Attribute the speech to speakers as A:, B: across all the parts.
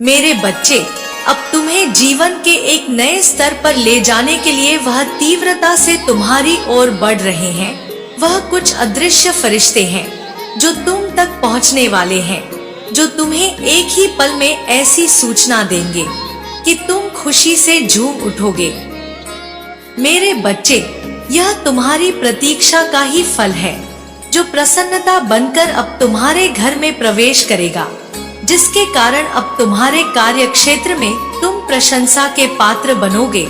A: मेरे बच्चे, अब तुम्हें जीवन के एक नए स्तर पर ले जाने के लिए वह तीव्रता से तुम्हारी ओर बढ़ रहे हैं। वह कुछ अदृश्य फरिश्ते हैं जो तुम तक पहुंचने वाले हैं, जो तुम्हें एक ही पल में ऐसी सूचना देंगे कि तुम खुशी से झूम उठोगे। मेरे बच्चे, यह तुम्हारी प्रतीक्षा का ही फल है, जो प्रसन्नता बनकर अब तुम्हारे घर में प्रवेश करेगा, जिसके कारण अब तुम्हारे कार्य क्षेत्र में तुम प्रशंसा के पात्र बनोगे।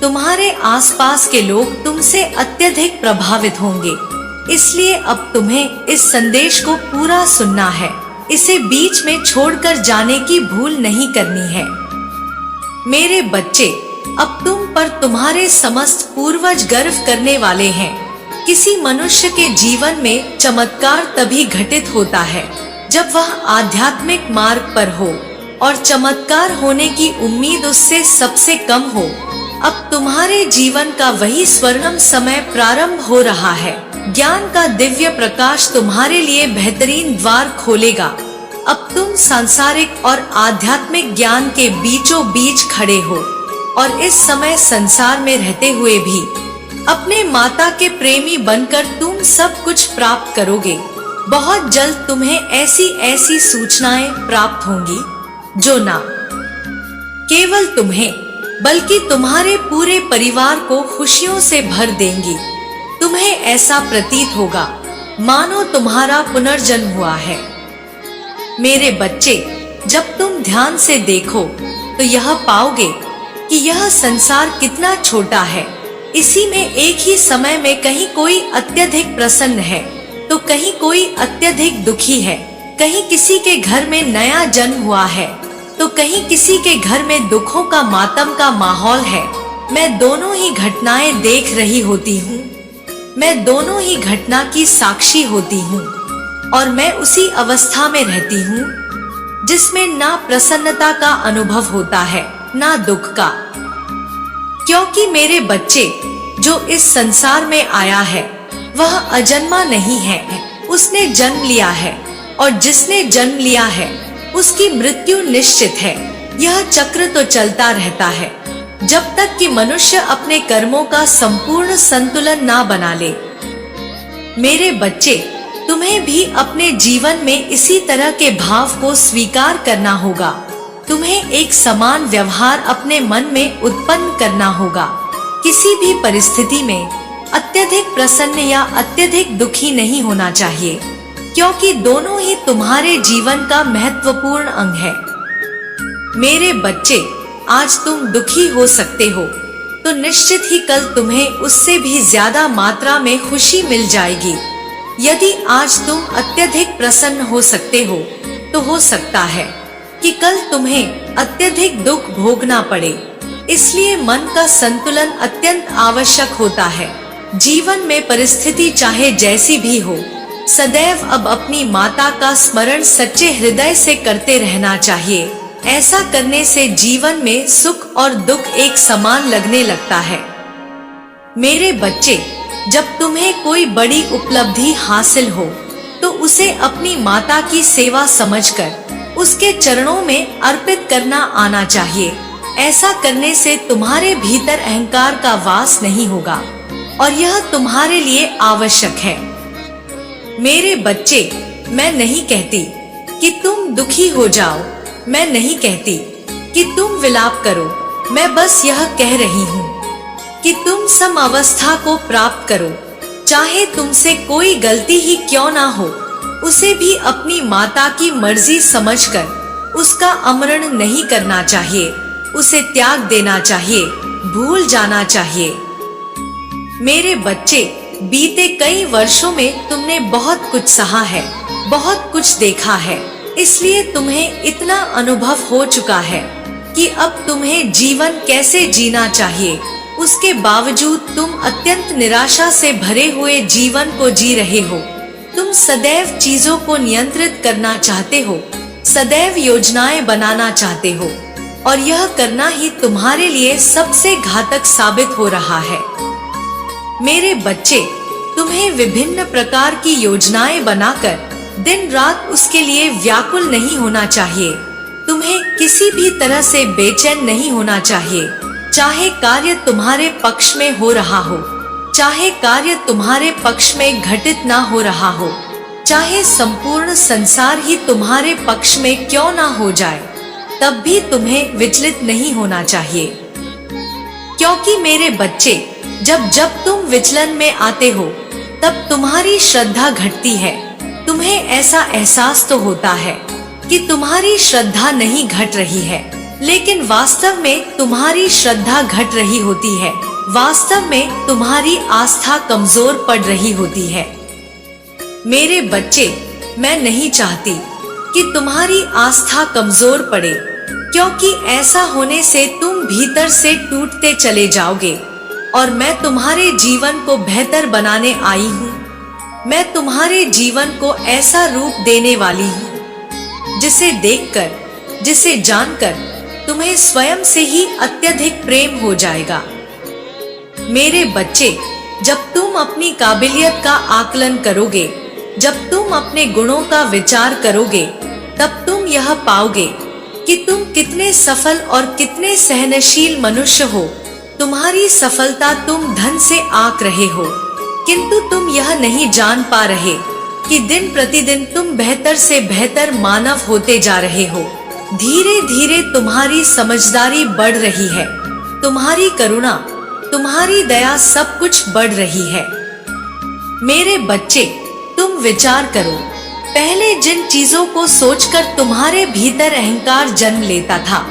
A: तुम्हारे आसपास के लोग तुमसे अत्यधिक प्रभावित होंगे, इसलिए अब तुम्हें इस संदेश को पूरा सुनना है। इसे बीच में छोड़कर जाने की भूल नहीं करनी है। मेरे बच्चे, अब तुम पर तुम्हारे समस्त पूर्वज गर्व करने वाले हैं। किसी मनुष्य के जीवन में चमत्कार तभी घटित होता है जब वह आध्यात्मिक मार्ग पर हो और चमत्कार होने की उम्मीद उससे सबसे कम हो। अब तुम्हारे जीवन का वही स्वर्णिम समय प्रारंभ हो रहा है। ज्ञान का दिव्य प्रकाश तुम्हारे लिए बेहतरीन द्वार खोलेगा। अब तुम सांसारिक और आध्यात्मिक ज्ञान के बीचों बीच खड़े हो और इस समय संसार में रहते हुए भी अपने माता के प्रेमी बनकर तुम सब कुछ प्राप्त करोगे। बहुत जल्द तुम्हें ऐसी ऐसी सूचनाएं प्राप्त होंगी जो ना केवल तुम्हें बल्कि तुम्हारे पूरे परिवार को खुशियों से भर देंगी। तुम्हें ऐसा प्रतीत होगा मानो तुम्हारा पुनर्जन्म हुआ है। मेरे बच्चे, जब तुम ध्यान से देखो तो यह पाओगे कि यह संसार कितना छोटा है। इसी में एक ही समय में कहीं कोई अत्यधिक प्रसन्न है तो कहीं कोई अत्यधिक दुखी है। कहीं किसी के घर में नया जन्म हुआ है तो कहीं किसी के घर में दुखों का मातम का माहौल है। मैं दोनों ही घटनाएं देख रही होती हूँ। मैं दोनों ही घटना की साक्षी होती हूँ और मैं उसी अवस्था में रहती हूँ जिसमें ना प्रसन्नता का अनुभव होता है ना दुख का। क्योंकि मेरे बच्चे, जो इस संसार में आया है वह अजन्मा नहीं है, उसने जन्म लिया है और जिसने जन्म लिया है उसकी मृत्यु निश्चित है। यह चक्र तो चलता रहता है जब तक कि मनुष्य अपने कर्मों का संपूर्ण संतुलन ना बना ले। मेरे बच्चे, तुम्हें भी अपने जीवन में इसी तरह के भाव को स्वीकार करना होगा। तुम्हें एक समान व्यवहार अपने मन में उत्पन्न करना होगा। किसी भी परिस्थिति में अत्यधिक प्रसन्न या अत्यधिक दुखी नहीं होना चाहिए, क्योंकि दोनों ही तुम्हारे जीवन का महत्वपूर्ण अंग है। मेरे बच्चे, आज तुम दुखी हो सकते हो तो निश्चित ही कल तुम्हें उससे भी ज्यादा मात्रा में खुशी मिल जाएगी। यदि आज तुम अत्यधिक प्रसन्न हो सकते हो तो हो सकता है कि कल तुम्हें अत्यधिक दुख भोगना पड़े। इसलिए मन का संतुलन अत्यंत आवश्यक होता है। जीवन में परिस्थिति चाहे जैसी भी हो, सदैव अब अपनी माता का स्मरण सच्चे हृदय से करते रहना चाहिए। ऐसा करने से जीवन में सुख और दुख एक समान लगने लगता है। मेरे बच्चे, जब तुम्हें कोई बड़ी उपलब्धि हासिल हो तो उसे अपनी माता की सेवा समझकर उसके चरणों में अर्पित करना आना चाहिए। ऐसा करने से तुम्हारे भीतर अहंकार का वास नहीं होगा और यह तुम्हारे लिए आवश्यक है। मेरे बच्चे, मैं नहीं कहती कि तुम दुखी हो जाओ, मैं नहीं कहती कि तुम विलाप करो। मैं बस यह कह रही हूँ कि तुम सम अवस्था को प्राप्त करो। चाहे तुमसे कोई गलती ही क्यों ना हो, उसे भी अपनी माता की मर्जी समझकर उसका आमरण नहीं करना चाहिए। उसे त्याग देना चाहिए, भूल जाना चाहिए। मेरे बच्चे, बीते कई वर्षों में तुमने बहुत कुछ सहा है, बहुत कुछ देखा है। इसलिए तुम्हें इतना अनुभव हो चुका है कि अब तुम्हें जीवन कैसे जीना चाहिए। उसके बावजूद तुम अत्यंत निराशा से भरे हुए जीवन को जी रहे हो। तुम सदैव चीजों को नियंत्रित करना चाहते हो, सदैव योजनाएं बनाना चाहते हो और यह करना ही तुम्हारे लिए सबसे घातक साबित हो रहा है। मेरे बच्चे, तुम्हें विभिन्न प्रकार की योजनाएं बनाकर दिन रात उसके लिए व्याकुल नहीं होना चाहिए। तुम्हें किसी भी तरह से बेचैन नहीं होना चाहिए, चाहे कार्य तुम्हारे पक्ष में हो रहा हो, चाहे कार्य तुम्हारे पक्ष में घटित ना हो रहा हो, चाहे संपूर्ण संसार ही तुम्हारे पक्ष में क्यों ना हो जाए, तब भी तुम्हें विचलित नहीं होना चाहिए। क्योंकि मेरे बच्चे, जब जब तुम विचलन में आते हो तब तुम्हारी श्रद्धा घटती है। तुम्हें ऐसा एहसास तो होता है कि तुम्हारी श्रद्धा नहीं घट रही है, लेकिन वास्तव में तुम्हारी श्रद्धा घट रही होती है। वास्तव में तुम्हारी आस्था कमजोर पड़ रही होती है। मेरे बच्चे, मैं नहीं चाहती कि तुम्हारी आस्था कमजोर पड़े, क्योंकि ऐसा होने से तुम भीतर से टूटते चले जाओगे। और मैं तुम्हारे जीवन को बेहतर बनाने आई हूँ। मैं तुम्हारे जीवन को ऐसा रूप देने वाली हूँ जिसे देखकर, जिसे जानकर तुम्हें स्वयं से ही अत्यधिक प्रेम हो जाएगा। मेरे बच्चे, जब तुम अपनी काबिलियत का आकलन करोगे, जब तुम अपने गुणों का विचार करोगे, तब तुम यह पाओगे कि तुम कितने सफल और कितने सहनशील मनुष्य हो। तुम्हारी सफलता तुम धन से आंक रहे हो, किंतु तुम यह नहीं जान पा रहे कि दिन प्रतिदिन तुम बेहतर से बेहतर मानव होते जा रहे हो। धीरे धीरे तुम्हारी समझदारी बढ़ रही है, तुम्हारी करुणा, तुम्हारी दया सब कुछ बढ़ रही है। मेरे बच्चे, तुम विचार करो, पहले जिन चीजों को सोचकर तुम्हारे भीतर अहंकार जन्म लेता था,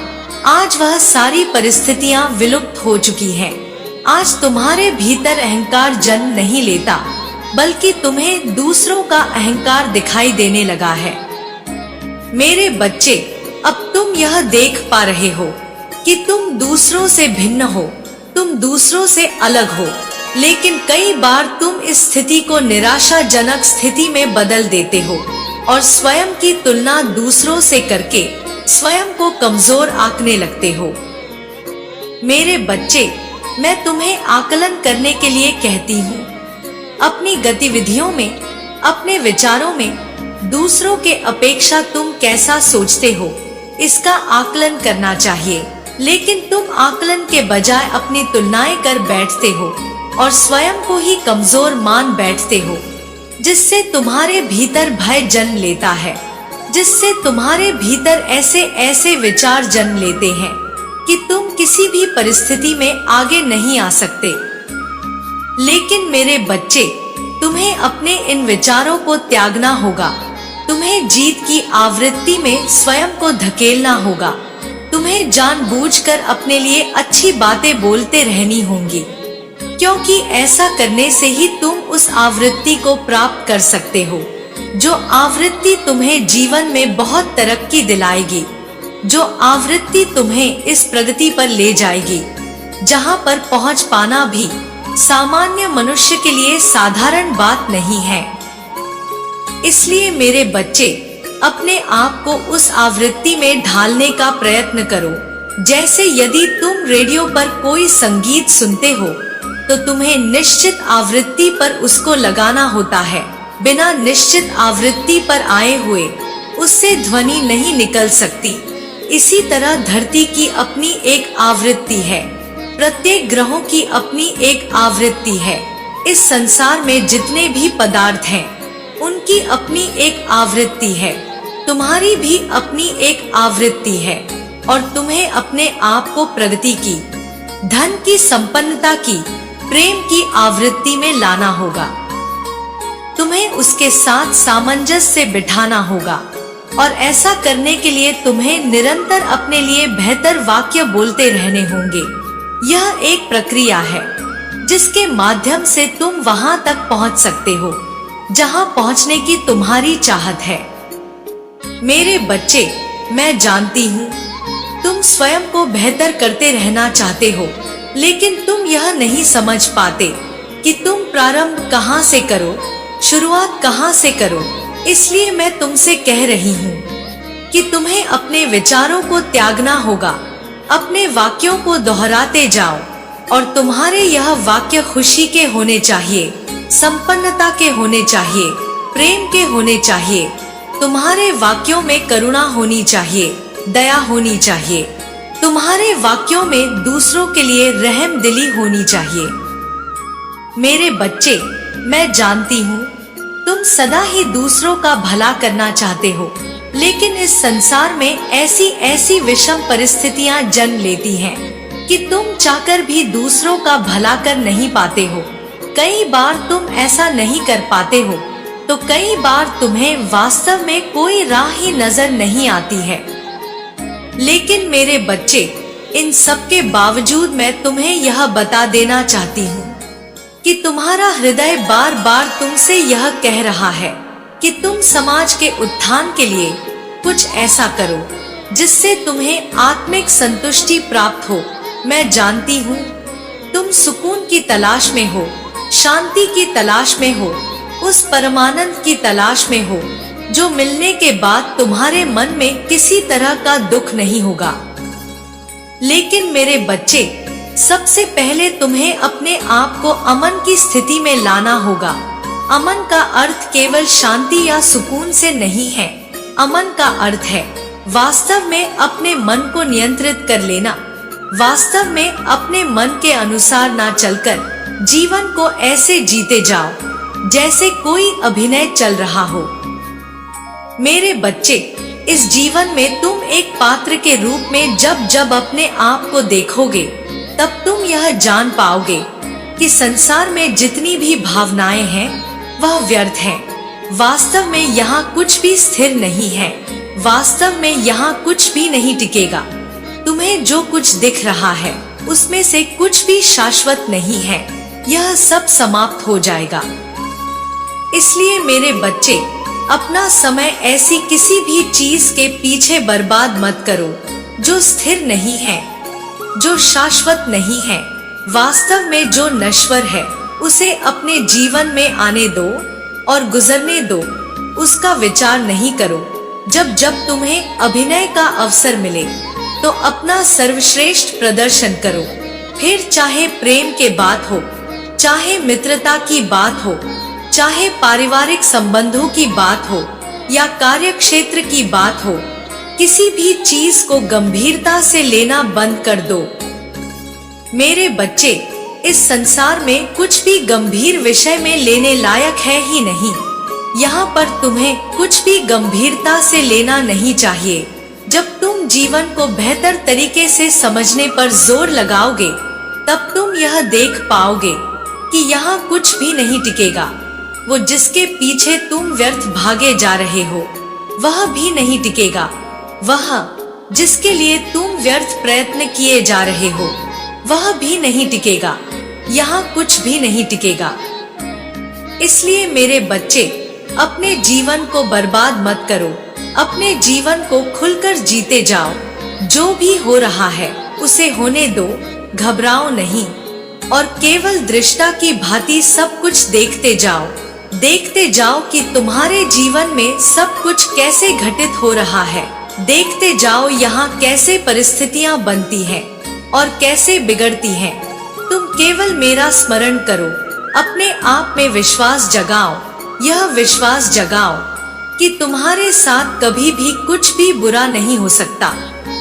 A: आज वह सारी परिस्थितियां विलुप्त हो चुकी हैं। आज तुम्हारे भीतर अहंकार जन्म नहीं लेता, बल्कि तुम्हें दूसरों का अहंकार दिखाई देने लगा है। मेरे बच्चे, अब तुम यह देख पा रहे हो कि तुम दूसरों से भिन्न हो, तुम दूसरों से अलग हो, लेकिन कई बार तुम इस स्थिति को निराशाजनक स्थिति में बदल देते हो और स्वयं की तुलना दूसरों से करके स्वयं को कमजोर आंकने लगते हो। मेरे बच्चे, मैं तुम्हें आकलन करने के लिए कहती हूँ। अपनी गतिविधियों में, अपने विचारों में दूसरों के अपेक्षा तुम कैसा सोचते हो, इसका आकलन करना चाहिए। लेकिन तुम आकलन के बजाय अपनी तुलनाएं कर बैठते हो और स्वयं को ही कमजोर मान बैठते हो, जिससे तुम्हारे भीतर भय जन्म लेता है, जिससे तुम्हारे भीतर ऐसे ऐसे विचार जन्म लेते हैं कि तुम किसी भी परिस्थिति में आगे नहीं आ सकते। लेकिन मेरे बच्चे, तुम्हें अपने इन विचारों को त्यागना होगा। तुम्हें जीत की आवृत्ति में स्वयं को धकेलना होगा। तुम्हें जानबूझकर अपने लिए अच्छी बातें बोलते रहनी होंगी, क्योंकि ऐसा करने से ही तुम उस आवृत्ति को प्राप्त कर सकते हो, जो आवृत्ति तुम्हें जीवन में बहुत तरक्की दिलाएगी, जो आवृत्ति तुम्हें इस प्रगति पर ले जाएगी जहां पर पहुंच पाना भी सामान्य मनुष्य के लिए साधारण बात नहीं है। इसलिए मेरे बच्चे, अपने आप को उस आवृत्ति में ढालने का प्रयत्न करो। जैसे यदि तुम रेडियो पर कोई संगीत सुनते हो तो तुम्हें निश्चित आवृत्ति पर उसको लगाना होता है। बिना निश्चित आवृत्ति पर आए हुए उससे ध्वनि नहीं निकल सकती। इसी तरह धरती की अपनी एक आवृत्ति है, प्रत्येक ग्रहों की अपनी एक आवृत्ति है। इस संसार में जितने भी पदार्थ हैं, उनकी अपनी एक आवृत्ति है। तुम्हारी भी अपनी एक आवृत्ति है और तुम्हें अपने आप को प्रगति की, धन की, संपन्नता की, प्रेम की आवृत्ति में लाना होगा। तुम्हें उसके साथ सामंजस्य से बिठाना होगा और ऐसा करने के लिए तुम्हें निरंतर अपने लिए बेहतर वाक्य बोलते रहने होंगे। यह एक प्रक्रिया है जिसके माध्यम से तुम वहां तक पहुंच सकते हो जहां पहुंचने की तुम्हारी चाहत है। मेरे बच्चे, मैं जानती हूँ तुम स्वयं को बेहतर करते रहना चाहते हो, लेकिन तुम यह नहीं समझ पाते कि तुम प्रारंभ कहाँ से करो, शुरुआत कहाँ से करो। इसलिए मैं तुमसे कह रही हूँ कि तुम्हें अपने विचारों को त्यागना होगा, अपने वाक्यों को दोहराते जाओ और तुम्हारे यह वाक्य खुशी के होने चाहिए, संपन्नता के होने चाहिए, प्रेम के होने चाहिए। तुम्हारे वाक्यों में करुणा होनी चाहिए, दया होनी चाहिए। तुम्हारे वाक्यों में दूसरों के लिए रहम दिली होनी चाहिए। मेरे बच्चे, मैं जानती हूँ तुम सदा ही दूसरों का भला करना चाहते हो, लेकिन इस संसार में ऐसी ऐसी विषम परिस्थितियाँ जन्म लेती हैं कि तुम चाहकर भी दूसरों का भला कर नहीं पाते हो। कई बार तुम ऐसा नहीं कर पाते हो तो कई बार तुम्हें वास्तव में कोई राह ही नजर नहीं आती है। लेकिन मेरे बच्चे, इन सब के बावजूद मैं तुम्हें यह बता देना चाहती हूँ कि तुम्हारा हृदय बार बार तुमसे यह कह रहा है कि तुम समाज के उत्थान के लिए कुछ ऐसा करो जिससे तुम्हें आत्मिक संतुष्टि प्राप्त हो। मैं जानती हूँ तुम सुकून की तलाश में हो, शांति की तलाश में हो, उस परमानंद की तलाश में हो जो मिलने के बाद तुम्हारे मन में किसी तरह का दुख नहीं होगा। लेकिन मेरे बच्चे, सबसे पहले तुम्हें अपने आप को अमन की स्थिति में लाना होगा। अमन का अर्थ केवल शांति या सुकून से नहीं है। अमन का अर्थ है वास्तव में अपने मन को नियंत्रित कर लेना, वास्तव में अपने मन के अनुसार ना चलकर जीवन को ऐसे जीते जाओ जैसे कोई अभिनय चल रहा हो। मेरे बच्चे, इस जीवन में तुम एक पात्र के रूप में जब जब अपने आप को देखोगे तब तुम यह जान पाओगे कि संसार में जितनी भी भावनाएं हैं वह व्यर्थ हैं। वास्तव में यहाँ कुछ भी स्थिर नहीं है, वास्तव में यहाँ कुछ भी नहीं टिकेगा। तुम्हें जो कुछ दिख रहा है उसमें से कुछ भी शाश्वत नहीं है, यह सब समाप्त हो जाएगा। इसलिए मेरे बच्चे, अपना समय ऐसी किसी भी चीज के पीछे बर्बाद मत करो जो स्थिर नहीं है, जो शाश्वत नहीं है। वास्तव में जो नश्वर है उसे अपने जीवन में आने दो और गुजरने दो, उसका विचार नहीं करो। जब जब तुम्हें अभिनय का अवसर मिले तो अपना सर्वश्रेष्ठ प्रदर्शन करो, फिर चाहे प्रेम के बात हो, चाहे मित्रता की बात हो, चाहे पारिवारिक संबंधों की बात हो या कार्य क्षेत्र की बात हो, किसी भी चीज को गंभीरता से लेना बंद कर दो। मेरे बच्चे, इस संसार में कुछ भी गंभीर विषय में लेने लायक है ही नहीं। यहाँ पर तुम्हें कुछ भी गंभीरता से लेना नहीं चाहिए। जब तुम जीवन को बेहतर तरीके से समझने पर जोर लगाओगे तब तुम यह देख पाओगे कि यहाँ कुछ भी नहीं टिकेगा। वो जिसके पीछे तुम व्यर्थ भागे जा रहे हो वह भी नहीं टिकेगा। वह जिसके लिए तुम व्यर्थ प्रयत्न किए जा रहे हो वह भी नहीं टिकेगा। यहाँ कुछ भी नहीं टिकेगा। इसलिए मेरे बच्चे, अपने जीवन को बर्बाद मत करो, अपने जीवन को खुलकर जीते जाओ। जो भी हो रहा है उसे होने दो, घबराओ नहीं और केवल दृष्टा की भांति सब कुछ देखते जाओ। देखते जाओ कि तुम्हारे जीवन में सब कुछ कैसे घटित हो रहा है। देखते जाओ यहाँ कैसे परिस्थितियाँ बनती हैं और कैसे बिगड़ती हैं। तुम केवल मेरा स्मरण करो, अपने आप में विश्वास जगाओ। यह विश्वास जगाओ कि तुम्हारे साथ कभी भी कुछ भी बुरा नहीं हो सकता।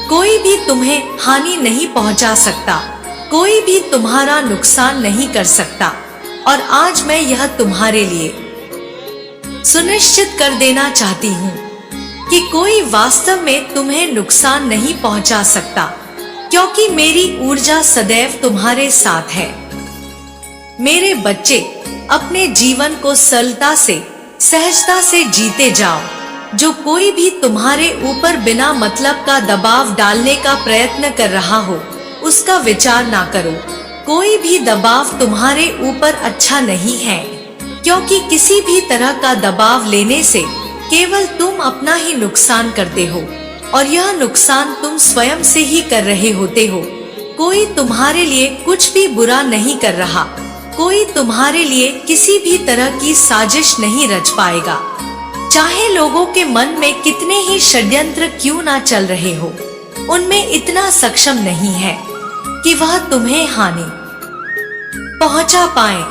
A: कोई भी तुम्हें हानि नहीं पहुंचा सकता, कोई भी तुम्हारा नुकसान नहीं कर सकता। और आज मैं यह तुम्हारे लिए सुनिश्चित कर देना चाहती हूँ कि कोई वास्तव में तुम्हें नुकसान नहीं पहुंचा सकता, क्योंकि मेरी ऊर्जा सदैव तुम्हारे साथ है। मेरे बच्चे, अपने जीवन को सरलता से, सहजता से जीते जाओ। जो कोई भी तुम्हारे ऊपर बिना मतलब का दबाव डालने का प्रयत्न कर रहा हो उसका विचार ना करो। कोई भी दबाव तुम्हारे ऊपर अच्छा नहीं है, क्योंकि किसी भी तरह का दबाव लेने से केवल तुम अपना ही नुकसान करते हो और यह नुकसान तुम स्वयं से ही कर रहे होते हो। कोई तुम्हारे लिए कुछ भी बुरा नहीं कर रहा, कोई तुम्हारे लिए किसी भी तरह की साजिश नहीं रच पाएगा। चाहे लोगों के मन में कितने ही षड्यंत्र क्यों ना चल रहे हो, उनमें इतना सक्षम नहीं है कि वह तुम्हें हानि पहुंचा पाए।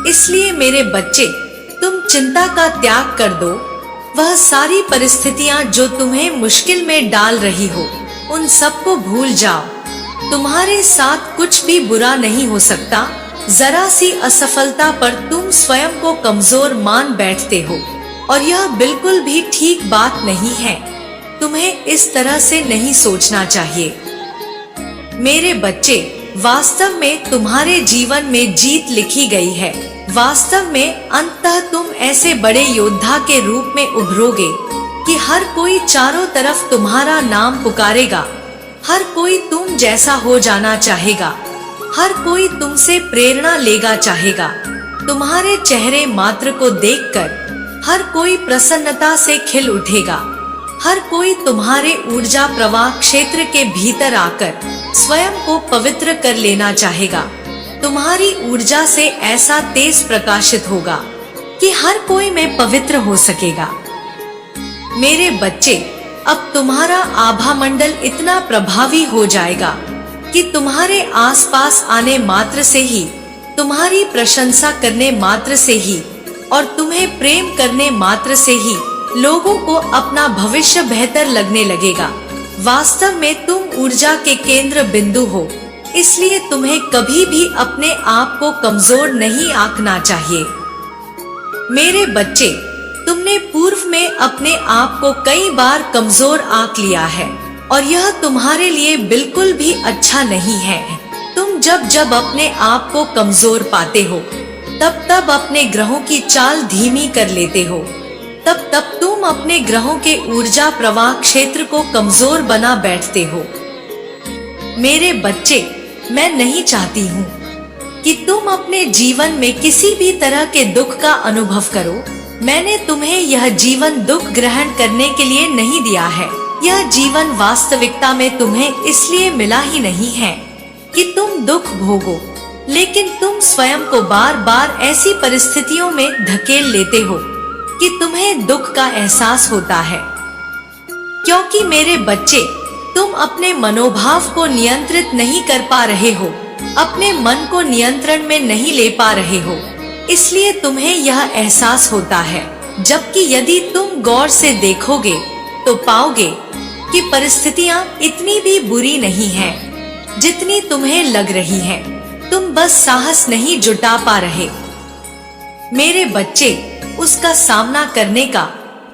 A: इसलिए मेरे बच्चे, तुम चिंता का त्याग कर दो, वह सारी परिस्थितियां जो तुम्हें मुश्किल में डाल रही हो, उन सबको भूल जाओ। तुम्हारे साथ कुछ भी बुरा नहीं हो सकता। जरा सी असफलता पर तुम स्वयं को कमजोर मान बैठते हो और यह बिल्कुल भी ठीक बात नहीं है। तुम्हें इस तरह से नहीं सोचना चाहिए। मेरे बच्चे, वास्तव में तुम्हारे जीवन में जीत लिखी गई है। वास्तव में अंततः तुम ऐसे बड़े योद्धा के रूप में उभरोगे कि हर कोई चारों तरफ तुम्हारा नाम पुकारेगा। हर कोई तुम जैसा हो जाना चाहेगा। हर कोई तुमसे प्रेरणा लेगा चाहेगा। तुम्हारे चेहरे मात्र को देखकर हर कोई प्रसन्नता से खिल उठेगा। हर कोई तुम्हारे ऊर्जा प्रवाह क्षेत्र के भीतर आकर स्वयं को पवित्र कर लेना चाहेगा। तुम्हारी ऊर्जा से ऐसा तेज प्रकाशित होगा कि हर कोई में पवित्र हो सकेगा। मेरे बच्चे, अब तुम्हारा आभा मंडल इतना प्रभावी हो जाएगा कि तुम्हारे आसपास आने मात्र से ही, तुम्हारी प्रशंसा करने मात्र से ही और तुम्हें प्रेम करने मात्र से ही लोगों को अपना भविष्य बेहतर लगने लगेगा। वास्तव में तुम ऊर्जा के केंद्र बिंदु हो, इसलिए तुम्हें कभी भी अपने आप को कमजोर नहीं आंकना चाहिए। मेरे बच्चे, तुमने पूर्व में अपने आप को कई बार कमजोर आंक लिया है और यह तुम्हारे लिए बिल्कुल भी अच्छा नहीं है। तुम जब जब अपने आप को कमजोर पाते हो, तब तब अपने ग्रहों की चाल धीमी कर लेते हो। तब तब तुम अपने ग्रहों के ऊर्जा प्रवाह क्षेत्र को कमजोर बना बैठते हो। मेरे बच्चे, मैं नहीं चाहती हूँ कि तुम अपने जीवन में किसी भी तरह के दुख का अनुभव करो। मैंने तुम्हें यह जीवन दुख ग्रहण करने के लिए नहीं दिया है। यह जीवन वास्तविकता में तुम्हें इसलिए मिला ही नहीं है कि तुम दुख भोगो, लेकिन तुम स्वयं को बार बार ऐसी परिस्थितियों में धकेल लेते हो कि तुम्हें दुख का एहसास होता है। क्योंकि मेरे बच्चे, तुम अपने मनोभाव को नियंत्रित नहीं कर पा रहे हो, अपने मन को नियंत्रण में नहीं ले पा रहे हो, इसलिए तुम्हें यह एहसास होता है। जबकि यदि तुम गौर से देखोगे तो पाओगे कि परिस्थितियां इतनी भी बुरी नहीं हैं जितनी तुम्हें लग रही है। तुम बस साहस नहीं जुटा पा रहे। मेरे बच्चे, उसका सामना करने का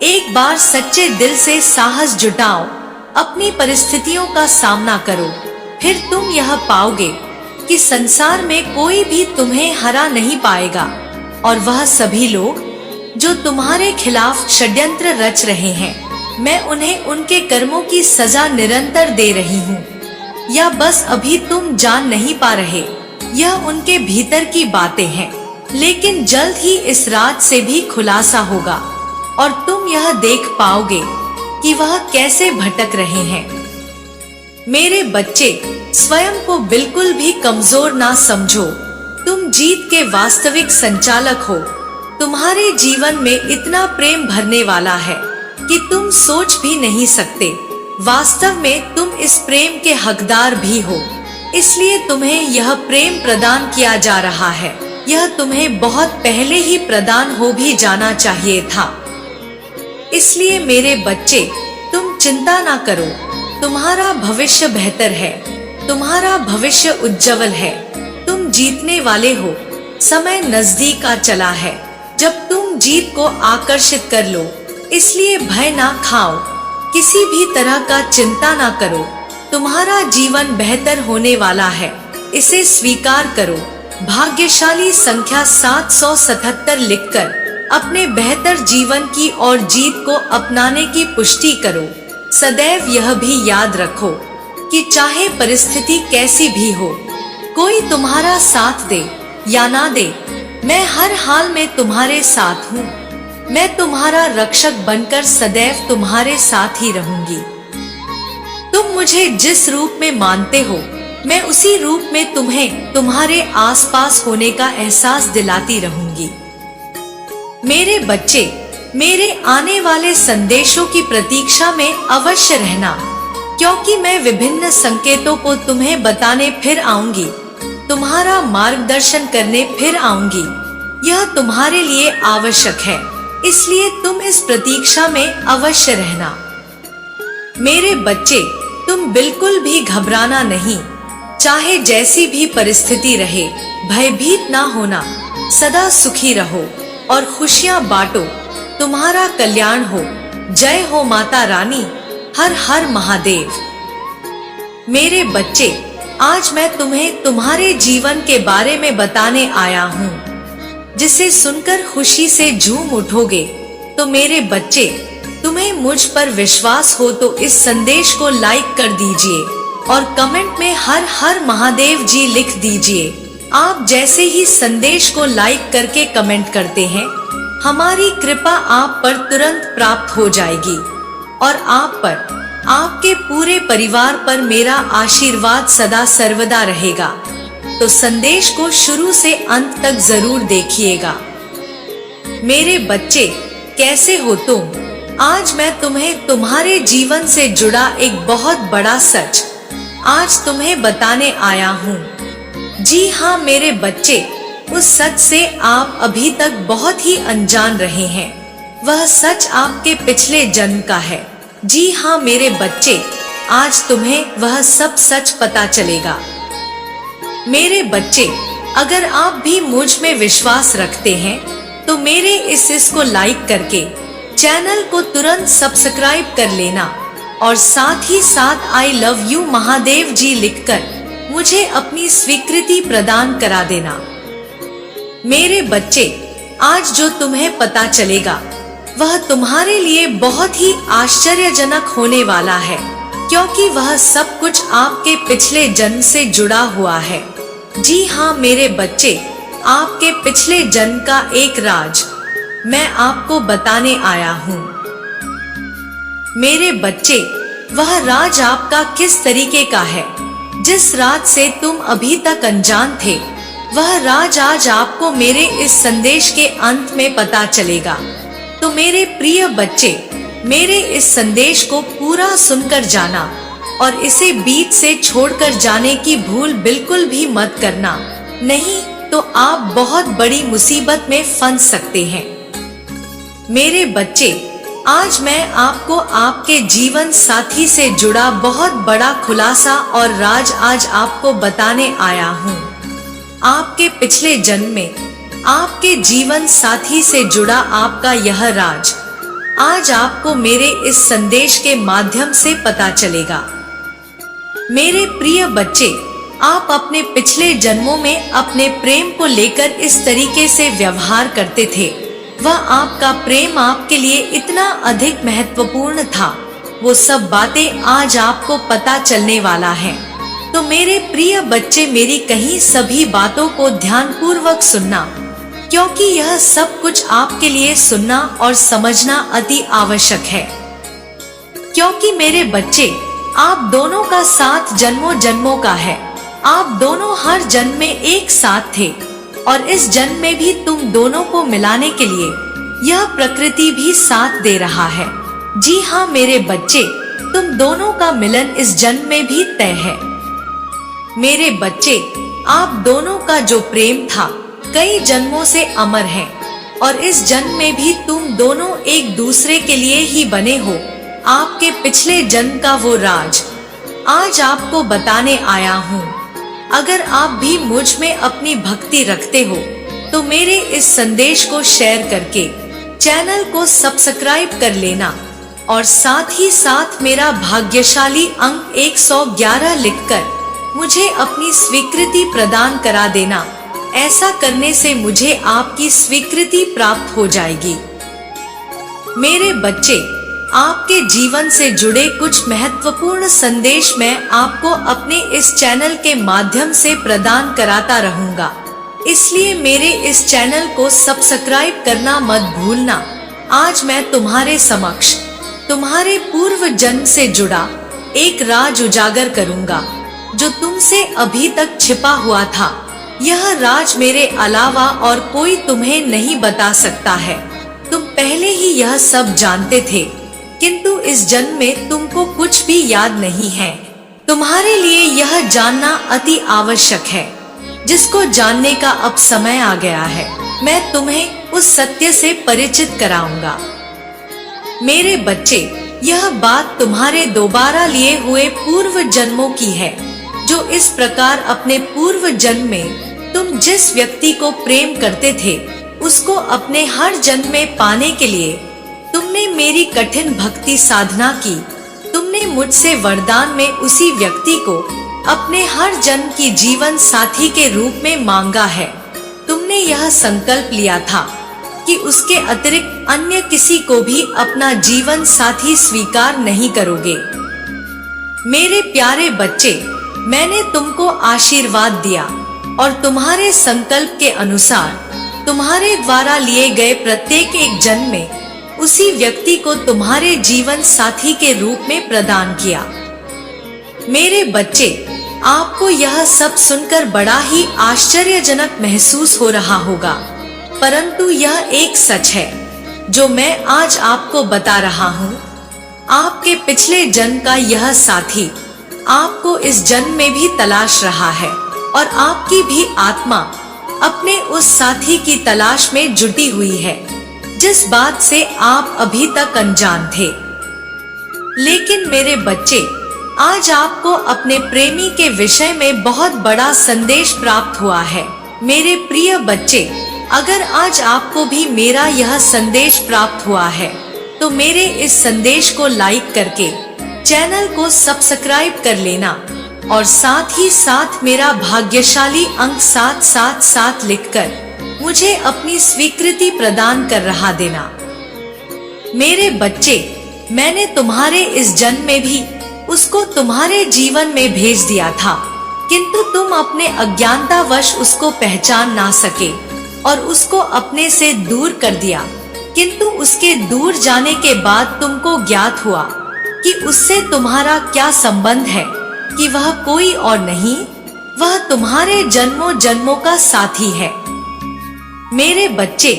A: एक बार सच्चे दिल से साहस जुटाओ। अपनी परिस्थितियों का सामना करो, फिर तुम यह पाओगे कि संसार में कोई भी तुम्हें हरा नहीं पाएगा और वह सभी लोग जो तुम्हारे खिलाफ षड्यंत्र रच रहे हैं, मैं उन्हें उनके कर्मों की सजा निरंतर दे रही हूँ। या बस अभी तुम जान नहीं पा रहे, यह उनके भीतर की बातें हैं, लेकिन जल्द ही इस राज से भी खुलासा होगा और तुम यह देख पाओगे कि वह कैसे भटक रहे हैं। मेरे बच्चे, स्वयं को बिल्कुल भी कमजोर ना समझो। तुम जीत के वास्तविक संचालक हो। तुम्हारे जीवन में इतना प्रेम भरने वाला है कि तुम सोच भी नहीं सकते। वास्तव में तुम इस प्रेम के हकदार भी हो, इसलिए तुम्हें यह प्रेम प्रदान किया जा रहा है। यह तुम्हें बहुत पहले ही प्रदान हो भी जाना चाहिए था। इसलिए मेरे बच्चे, तुम चिंता ना करो। तुम्हारा भविष्य बेहतर है, तुम्हारा भविष्य उज्जवल है। तुम जीतने वाले हो। समय नजदीक आ चला है जब तुम जीत को आकर्षित कर लो। इसलिए भय ना खाओ, किसी भी तरह का चिंता ना करो। तुम्हारा जीवन बेहतर होने वाला है, इसे स्वीकार करो। भाग्यशाली संख्या 777 लिखकर अपने बेहतर जीवन की और जीत को अपनाने की पुष्टि करो। सदैव यह भी याद रखो कि चाहे परिस्थिति कैसी भी हो, कोई तुम्हारा साथ दे या ना दे, मैं हर हाल में तुम्हारे साथ हूँ। मैं तुम्हारा रक्षक बनकर सदैव तुम्हारे साथ ही रहूंगी। तुम मुझे जिस रूप में मानते हो, मैं उसी रूप में तुम्हें तुम्हारे आसपास होने का एहसास दिलाती रहूंगी। मेरे बच्चे, मेरे आने वाले संदेशों की प्रतीक्षा में अवश्य रहना, क्योंकि मैं विभिन्न संकेतों को तुम्हें बताने फिर आऊंगी, तुम्हारा मार्गदर्शन करने फिर आऊंगी। यह तुम्हारे लिए आवश्यक है। इसलिए तुम इस प्रतीक्षा में अवश्य रहना। मेरे बच्चे, तुम बिल्कुल भी घबराना नहीं। चाहे जैसी भी परिस्थिति रहे, भयभीत ना होना, सदा सुखी रहो और खुशियां बांटो। तुम्हारा कल्याण हो। जय हो माता रानी। हर हर महादेव। मेरे बच्चे, आज मैं तुम्हें तुम्हारे जीवन के बारे में बताने आया हूँ, जिसे सुनकर खुशी से झूम उठोगे। तो मेरे बच्चे, तुम्हें मुझ पर विश्वास हो तो इस संदेश को लाइक कर दीजिए और कमेंट में हर हर महादेव जी लिख दीजिए। आप जैसे ही संदेश को लाइक करके कमेंट करते हैं, हमारी कृपा आप पर तुरंत प्राप्त हो जाएगी और आप पर, आपके पूरे परिवार पर मेरा आशीर्वाद सदा सर्वदा रहेगा। तो संदेश को शुरू से अंत तक जरूर देखिएगा। मेरे बच्चे, कैसे हो तुम? आज मैं तुम्हें तुम्हारे जीवन से जुड़ा एक बहुत बड़ा सच आज तुम्हें बताने आया हूँ। जी हाँ मेरे बच्चे, उस सच से आप अभी तक बहुत ही अनजान रहे हैं। वह सच आपके पिछले जन्म का है। जी हाँ मेरे बच्चे, आज तुम्हें वह सब सच पता चलेगा। मेरे बच्चे, अगर आप भी मुझ में विश्वास रखते हैं तो मेरे इसको लाइक करके चैनल को तुरंत सब्सक्राइब कर लेना और साथ ही साथ आई लव यू महादेव जी लिखकर मुझे अपनी स्वीकृति प्रदान करा देना। मेरे बच्चे, आज जो तुम्हें पता चलेगा वह तुम्हारे लिए बहुत ही आश्चर्यजनक होने वाला है, क्योंकि वह सब कुछ आपके पिछले जन्म से जुड़ा हुआ है। जी हाँ मेरे बच्चे, आपके पिछले जन्म का एक राज मैं आपको बताने आया हूँ। मेरे बच्चे, वह राज आपका किस तरीके का है, जिस राज से तुम अभी तक अनजान थे, वह राज आज आपको मेरे इस संदेश के अंत में पता चलेगा। तो मेरे प्रिय बच्चे, मेरे इस संदेश को पूरा सुनकर जाना और इसे बीच से छोड़कर जाने की भूल बिल्कुल भी मत करना, नहीं तो आप बहुत बड़ी मुसीबत में फंस सकते हैं। मेरे बच्चे, आज मैं आपको आपके जीवन साथी से जुड़ा बहुत बड़ा खुलासा और राज आज आपको बताने आया हूँ। आपके पिछले जन्म में आपके जीवन साथी से जुड़ा आपका यह राज आज आपको मेरे इस संदेश के माध्यम से पता चलेगा। मेरे प्रिय बच्चे, आप अपने पिछले जन्मों में अपने प्रेम को लेकर इस तरीके से व्यवहार करते थे। वह आपका प्रेम आपके लिए इतना अधिक महत्वपूर्ण था। वो सब बातें आज आपको पता चलने वाला है। तो मेरे प्रिय बच्चे, मेरी कही सभी बातों को ध्यानपूर्वक सुनना, क्योंकि यह सब कुछ आपके लिए सुनना और समझना अति आवश्यक है। क्योंकि मेरे बच्चे, आप दोनों का साथ जन्मों जन्मों का है। आप दोनों हर जन्म में एक साथ थे और इस जन्म में भी तुम दोनों को मिलाने के लिए यह प्रकृति भी साथ दे रहा है। जी हाँ मेरे बच्चे, तुम दोनों का मिलन इस जन्म में भी तय है। मेरे बच्चे, आप दोनों का जो प्रेम था कई जन्मों से अमर है और इस जन्म में भी तुम दोनों एक दूसरे के लिए ही बने हो। आपके पिछले जन्म का वो राज आज आपको बताने आया हूँ। अगर आप भी मुझ में अपनी भक्ति रखते हो तो मेरे इस संदेश को शेयर करके चैनल को सब्सक्राइब कर लेना और साथ ही साथ मेरा भाग्यशाली अंक 111 लिखकर मुझे अपनी स्वीकृति प्रदान करा देना। ऐसा करने से मुझे आपकी स्वीकृति प्राप्त हो जाएगी। मेरे बच्चे, आपके जीवन से जुड़े कुछ महत्वपूर्ण संदेश मैं आपको अपने इस चैनल के माध्यम से प्रदान कराता रहूंगा, इसलिए मेरे इस चैनल को सब्सक्राइब करना मत भूलना। आज मैं तुम्हारे समक्ष तुम्हारे पूर्व जन्म से जुड़ा एक राज उजागर करूंगा, जो तुमसे अभी तक छिपा हुआ था। यह राज मेरे अलावा और कोई तुम्हें नहीं बता सकता है। तुम पहले ही यह सब जानते थे, किंतु इस जन्म में तुमको कुछ भी याद नहीं है। तुम्हारे लिए यह जानना अति आवश्यक है, जिसको जानने का अब समय आ गया है। मैं तुम्हें उस सत्य से परिचित कराऊंगा। मेरे बच्चे, यह बात तुम्हारे दोबारा लिए हुए पूर्व जन्मों की है, जो इस प्रकार अपने पूर्व जन्म में तुम जिस व्यक्ति को प्रेम करते थे, उसको अपने हर जन्म में पाने के लिए तुमने मेरी कठिन भक्ति साधना की। तुमने मुझसे वरदान में उसी व्यक्ति को अपने हर जन्म की जीवन साथी के रूप में मांगा है। तुमने यह संकल्प लिया था कि उसके अतिरिक्त अन्य किसी को भी अपना जीवन साथी स्वीकार नहीं करोगे। मेरे प्यारे बच्चे, मैंने तुमको आशीर्वाद दिया और तुम्हारे संकल्प के अनुसार तुम्हारे द्वारा लिए गए प्रत्येक एक जन्म में उसी व्यक्ति को तुम्हारे जीवन साथी के रूप में प्रदान किया। मेरे बच्चे, आपको यह सब सुनकर बड़ा ही आश्चर्यजनक महसूस हो रहा होगा, परंतु यह एक सच है जो मैं आज आपको बता रहा हूँ। आपके पिछले जन्म का यह साथी आपको इस जन्म में भी तलाश रहा है और आपकी भी आत्मा अपने उस साथी की तलाश में जुटी हुई है, जिस बात से आप अभी तक अनजान थे। लेकिन मेरे बच्चे, आज आपको अपने प्रेमी के विषय में बहुत बड़ा संदेश प्राप्त हुआ है। मेरे प्रिय बच्चे, अगर आज आपको भी मेरा यह संदेश प्राप्त हुआ है, तो मेरे इस संदेश को लाइक करके चैनल को सब्सक्राइब कर लेना और साथ ही साथ मेरा भाग्यशाली अंक 777 लिखकर मुझे अपनी स्वीकृति प्रदान कर रहा देना। मेरे बच्चे, मैंने तुम्हारे इस जन्म में भी उसको तुम्हारे जीवन में भेज दिया था, किंतु तुम अपने अज्ञानतावश उसको पहचान ना सके और उसको अपने से दूर कर दिया। किंतु उसके दूर जाने के बाद तुमको ज्ञात हुआ कि उससे तुम्हारा क्या संबंध है, कि वह कोई और नहीं, वह तुम्हारे जन्मों जन्मों का साथी है। मेरे बच्चे,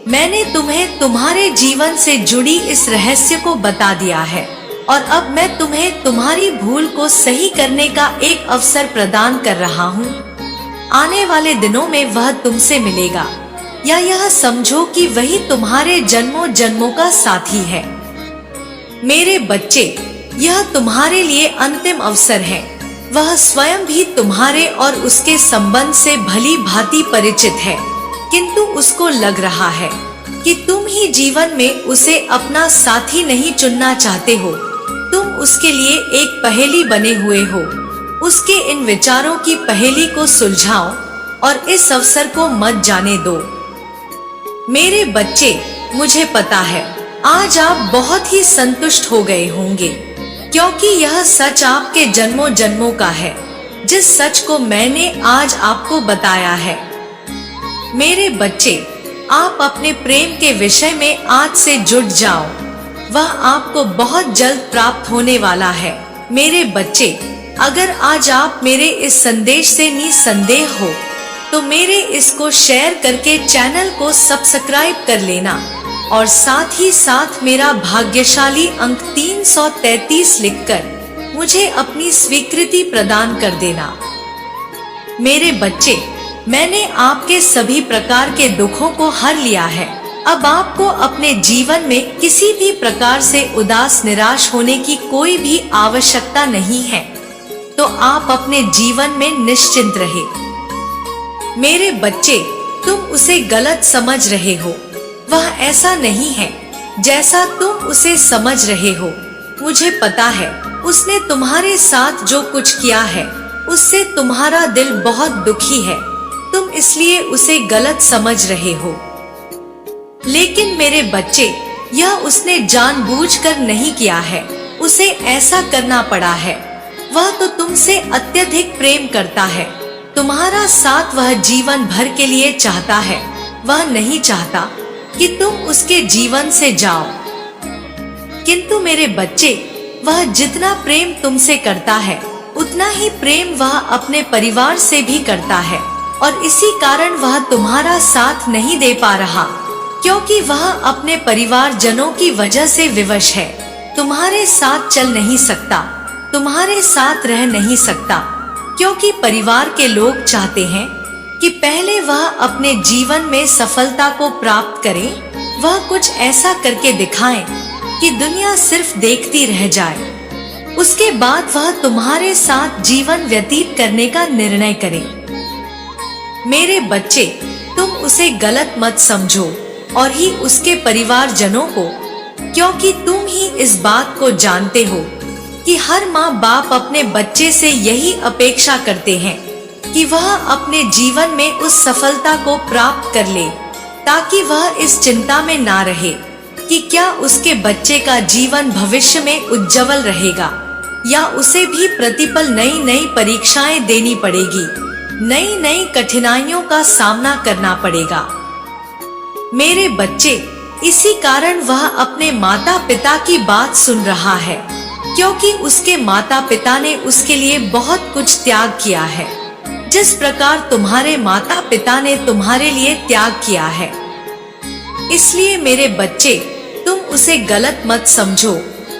A: मैंने तुम्हें तुम्हारे जीवन से जुड़ी इस रहस्य को बता दिया है और अब मैं तुम्हें तुम्हारी भूल को सही करने का एक अवसर प्रदान कर रहा हूँ। आने वाले दिनों में वह तुमसे मिलेगा, या यह समझो कि वही तुम्हारे जन्मों जन्मों का साथी है। मेरे बच्चे, यह तुम्हारे लिए अंतिम अवसर है। वह स्वयं भी तुम्हारे और उसके संबंध से भली भांति परिचित है, किंतु उसको लग रहा है कि तुम ही जीवन में उसे अपना साथी नहीं चुनना चाहते हो। तुम उसके लिए एक पहेली बने हुए हो। उसके इन विचारों की पहेली को सुलझाओ और इस अवसर को मत जाने दो। मेरे बच्चे, मुझे पता है आज आप बहुत ही संतुष्ट हो गए होंगे, क्योंकि यह सच आपके जन्मों जन्मों का है, जिस सच को मैंने आज आपको बताया है। मेरे बच्चे, आप अपने प्रेम के विषय में आज से जुट जाओ, वह आपको बहुत जल्द प्राप्त होने वाला है। मेरे बच्चे, अगर आज आप मेरे इस संदेश से निसंदेह हो, तो मेरे इसको शेयर करके चैनल को सब्सक्राइब कर लेना और साथ ही साथ मेरा भाग्यशाली अंक 333 लिखकर मुझे अपनी स्वीकृति प्रदान कर देना। मेरे बच्चे, मैंने आपके सभी प्रकार के दुखों को हर लिया है। अब आपको अपने जीवन में किसी भी प्रकार से उदास निराश होने की कोई भी आवश्यकता नहीं है, तो आप अपने जीवन में निश्चिंत रहे। मेरे बच्चे, तुम उसे गलत समझ रहे हो। वह ऐसा नहीं है जैसा तुम उसे समझ रहे हो। मुझे पता है उसने तुम्हारे साथ जो कुछ किया है, उससे तुम्हारा दिल बहुत दुखी है। तुम इसलिए उसे गलत समझ रहे हो। लेकिन मेरे बच्चे, यह उसने जानबूझकर नहीं किया है, उसे ऐसा करना पड़ा है। वह तो तुमसे अत्यधिक प्रेम करता है। तुम्हारा साथ वह जीवन भर के लिए चाहता है। वह नहीं चाहता कि तुम उसके जीवन से जाओ। किंतु मेरे बच्चे, वह जितना प्रेम तुमसे करता है, उतना ही प्रेम वह अपने परिवार से भी करता है, और इसी कारण वह तुम्हारा साथ नहीं दे पा रहा, क्योंकि वह अपने परिवार जनों की वजह से विवश है। तुम्हारे साथ चल नहीं सकता, तुम्हारे साथ रह नहीं सकता, क्योंकि परिवार के लोग चाहते हैं कि पहले वह अपने जीवन में सफलता को प्राप्त करें। वह कुछ ऐसा करके दिखाएं कि दुनिया सिर्फ देखती रह जाए। उसके बाद वह तुम्हारे साथ जीवन व्यतीत करने का निर्णय करे। मेरे बच्चे, तुम उसे गलत मत समझो और ही उसके परिवारजनों को, क्योंकि तुम ही इस बात को जानते हो कि हर माँ बाप अपने बच्चे से यही अपेक्षा करते हैं कि वह अपने जीवन में उस सफलता को प्राप्त कर ले, ताकि वह इस चिंता में ना रहे कि क्या उसके बच्चे का जीवन भविष्य में उज्जवल रहेगा या उसे भी प्रतिपल नई नई परीक्षाएं देनी पड़ेगी, नई नई कठिनाइयों का सामना करना पड़ेगा। मेरे बच्चे, इसी कारण वह अपने माता पिता की बात सुन रहा है, क्योंकि उसके माता पिता ने उसके लिए बहुत कुछ त्याग किया है, जिस प्रकार तुम्हारे माता पिता ने तुम्हारे लिए त्याग किया है। इसलिए मेरे बच्चे, तुम उसे गलत मत समझो,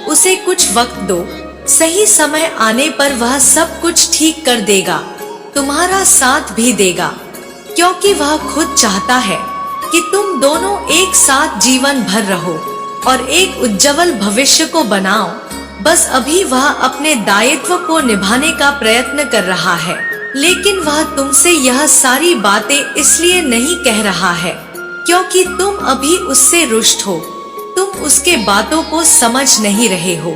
A: उसे कुछ वक्त दो। सही समय आने पर वह सब कुछ ठीक कर देगा, तुम्हारा साथ भी देगा, क्योंकि वह खुद चाहता है कि तुम दोनों एक साथ जीवन भर रहो और एक उज्जवल भविष्य को बनाओ। बस अभी वह अपने दायित्व को निभाने का प्रयत्न कर रहा है, लेकिन वह तुमसे यह सारी बातें इसलिए नहीं कह रहा है क्योंकि तुम अभी उससे रुष्ट हो, तुम उसके बातों को समझ नहीं रहे हो,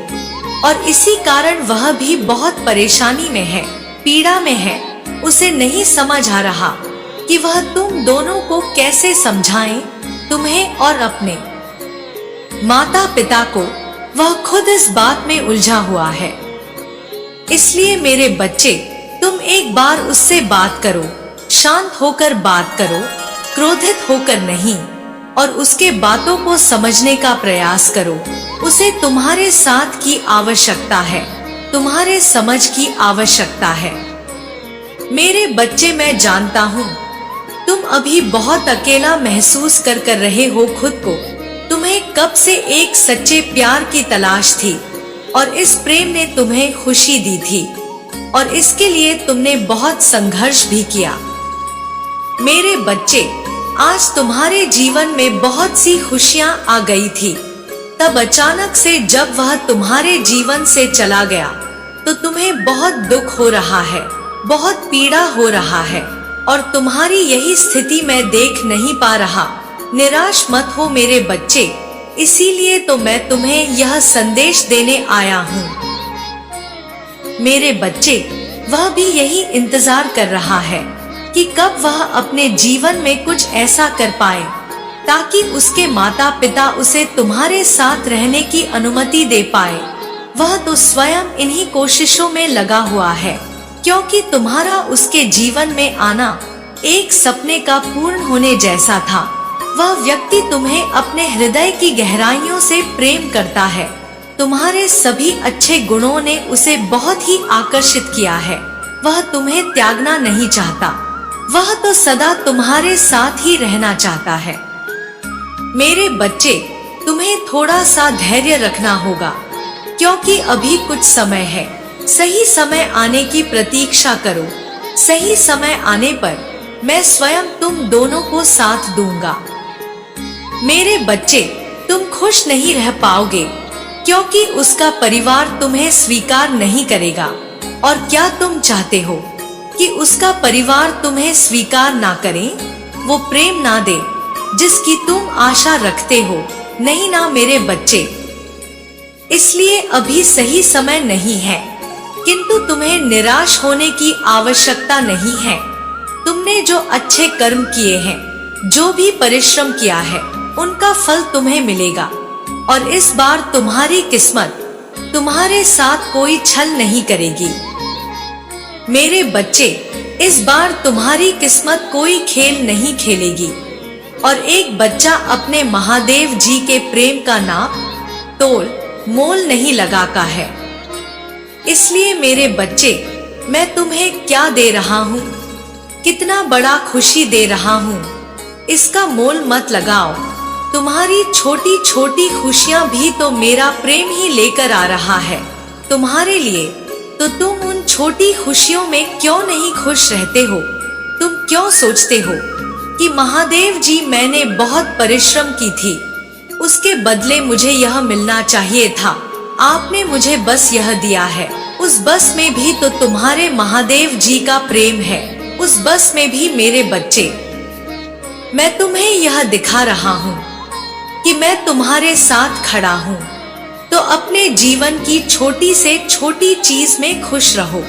A: और इसी कारण वह भी बहुत परेशानी में है, पीड़ा में है। उसे नहीं समझ आ रहा कि वह तुम दोनों को कैसे समझाएं, तुम्हें और अपने माता पिता को। वह खुद इस बात में उलझा हुआ है। इसलिए मेरे बच्चे, तुम एक बार उससे बात करो, शांत होकर बात करो, क्रोधित होकर नहीं, और उसके बातों को समझने का प्रयास करो। उसे तुम्हारे साथ की आवश्यकता है, तुम्हारे समझ की आवश्यकता है। मेरे बच्चे, मैं जानता हूँ तुम अभी बहुत अकेला महसूस कर रहे हो खुद को। तुम्हें कब से एक सच्चे प्यार की तलाश थी और इस प्रेम ने तुम्हें खुशी दी थी, और इसके लिए तुमने बहुत संघर्ष भी किया। मेरे बच्चे, आज तुम्हारे जीवन में बहुत सी खुशियां आ गई थी, तब अचानक से जब वह तुम्हारे जीवन से चला गया तो तुम्हें बहुत दुख हो रहा है, बहुत पीड़ा हो रहा है, और तुम्हारी यही स्थिति मैं देख नहीं पा रहा। निराश मत हो मेरे बच्चे, इसीलिए तो मैं तुम्हें यह संदेश देने आया हूँ। मेरे बच्चे, वह भी यही इंतजार कर रहा है कि कब वह अपने जीवन में कुछ ऐसा कर पाए ताकि उसके माता पिता उसे तुम्हारे साथ रहने की अनुमति दे पाए। वह तो स्वयं इन्हीं कोशिशों में लगा हुआ है, क्योंकि तुम्हारा उसके जीवन में आना एक सपने का पूर्ण होने जैसा था। वह व्यक्ति तुम्हें अपने हृदय की गहराइयों से प्रेम करता है। तुम्हारे सभी अच्छे गुणों ने उसे बहुत ही आकर्षित किया है। वह तुम्हें त्यागना नहीं चाहता, वह तो सदा तुम्हारे साथ ही रहना चाहता है। मेरे बच्चे, तुम्हें थोड़ा सा धैर्य रखना होगा, क्योंकि अभी कुछ समय है। सही समय आने की प्रतीक्षा करो। सही समय आने पर मैं स्वयं तुम दोनों को साथ दूंगा। मेरे बच्चे, तुम खुश नहीं रह पाओगे, क्योंकि उसका परिवार तुम्हें स्वीकार नहीं करेगा। और क्या तुम चाहते हो कि उसका परिवार तुम्हें स्वीकार ना करे, वो प्रेम ना दे जिसकी तुम आशा रखते हो? नहीं ना मेरे बच्चे। इसलिए अभी सही समय नहीं है, किंतु तुम्हें निराश होने की आवश्यकता नहीं है। तुमने जो अच्छे कर्म किए हैं, जो भी परिश्रम किया है, उनका फल तुम्हें मिलेगा। और इस बार तुम्हारी किस्मत तुम्हारे साथ कोई छल नहीं करेगी। मेरे बच्चे, इस बार तुम्हारी किस्मत कोई खेल नहीं खेलेगी, और एक बच्चा अपने महादेव जी के प्रेम का नाप तोल मोल नहीं लगाता है। इसलिए मेरे बच्चे, मैं तुम्हें क्या दे रहा हूँ, कितना बड़ा खुशी दे रहा हूँ, इसका मोल मत लगाओ। तुम्हारी छोटी छोटी खुशियाँ भी तो मेरा प्रेम ही लेकर आ रहा है तुम्हारे लिए। तो तुम उन छोटी खुशियों में क्यों नहीं खुश रहते हो? तुम क्यों सोचते हो कि महादेव जी मैंने बहुत परिश्रम की थी, उसके बदले मुझे यह मिलना चाहिए था। आपने मुझे बस यह दिया है। उस बस में भी तो तुम्हारे महादेव जी का प्रेम है, उस बस में भी मेरे बच्चे। मैं तुम्हें यह दिखा रहा हूँ कि मैं तुम्हारे साथ खड़ा हूँ, तो अपने जीवन की छोटी से छोटी चीज में खुश रहो।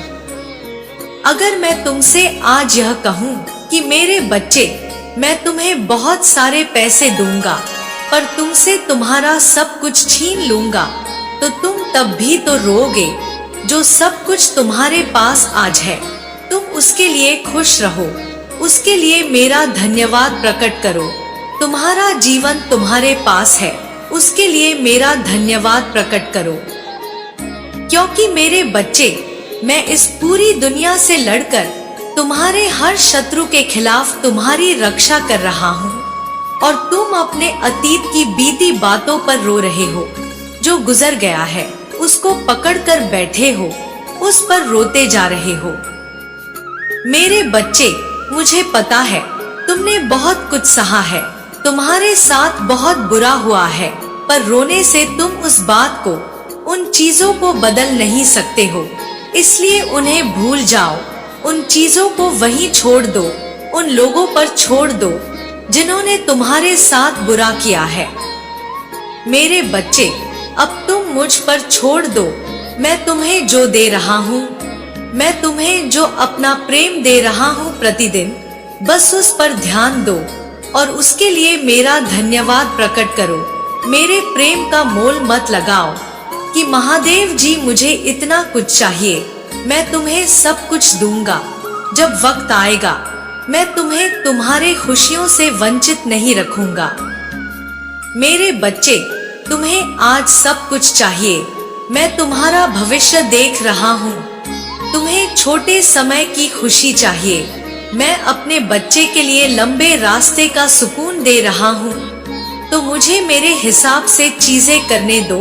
A: अगर मैं तुमसे आज यह कहूँ कि मेरे बच्चे, मैं तुम्हें बहुत सारे पैसे दूंगा पर तुमसे तुम्हारा सब कुछ छीन लूंगा, तो तुम तब भी तो रोगे। जो सब कुछ तुम्हारे पास आज है, तुम उसके लिए खुश रहो, उसके लिए मेरा धन्यवाद प्रकट करो। तुम्हारा जीवन तुम्हारे पास है, उसके लिए मेरा धन्यवाद प्रकट करो। क्योंकि मेरे बच्चे, मैं इस पूरी दुनिया से लड़कर तुम्हारे हर शत्रु के खिलाफ तुम्हारी रक्षा कर रहा हूँ, और तुम अपने अतीत की बीती बातों पर रो रहे हो। जो गुजर गया है उसको पकड़कर बैठे हो, उस पर रोते जा रहे हो। मेरे बच्चे, मुझे पता है तुमने बहुत कुछ सहा है, तुम्हारे साथ बहुत बुरा हुआ है, पर रोने से तुम उस बात को, उन चीजों को बदल नहीं सकते हो। इसलिए उन्हें भूल जाओ, उन चीजों को वहीं छोड़ दो, उन लोगों पर छोड़ दो जिन्होंने तुम्हारे साथ बुरा किया है। मेरे बच्चे, अब तुम मुझ पर छोड़ दो। मैं तुम्हें जो दे रहा हूँ, मैं तुम्हें जो अपना प्रेम दे रहा हूँ प्रतिदिन, बस उस पर ध्यान दो और उसके लिए मेरा धन्यवाद प्रकट करो। मेरे प्रेम का मोल मत लगाओ कि महादेव जी मुझे इतना कुछ चाहिए। मैं तुम्हें सब कुछ दूंगा। जब वक्त आएगा, मैं तुम्हें तुम्हारे खुशियों से वंचित नहीं रखूंगा। मेरे बच्चे, तुम्हें आज सब कुछ चाहिए। मैं तुम्हारा भविष्य देख रहा हूँ। तुम्हें छोटे समय की खुशी चाहिए। मैं अपने बच्चे के लिए लंबे रास्ते का सुकून दे रहा हूँ, तो मुझे मेरे हिसाब से चीजें करने दो।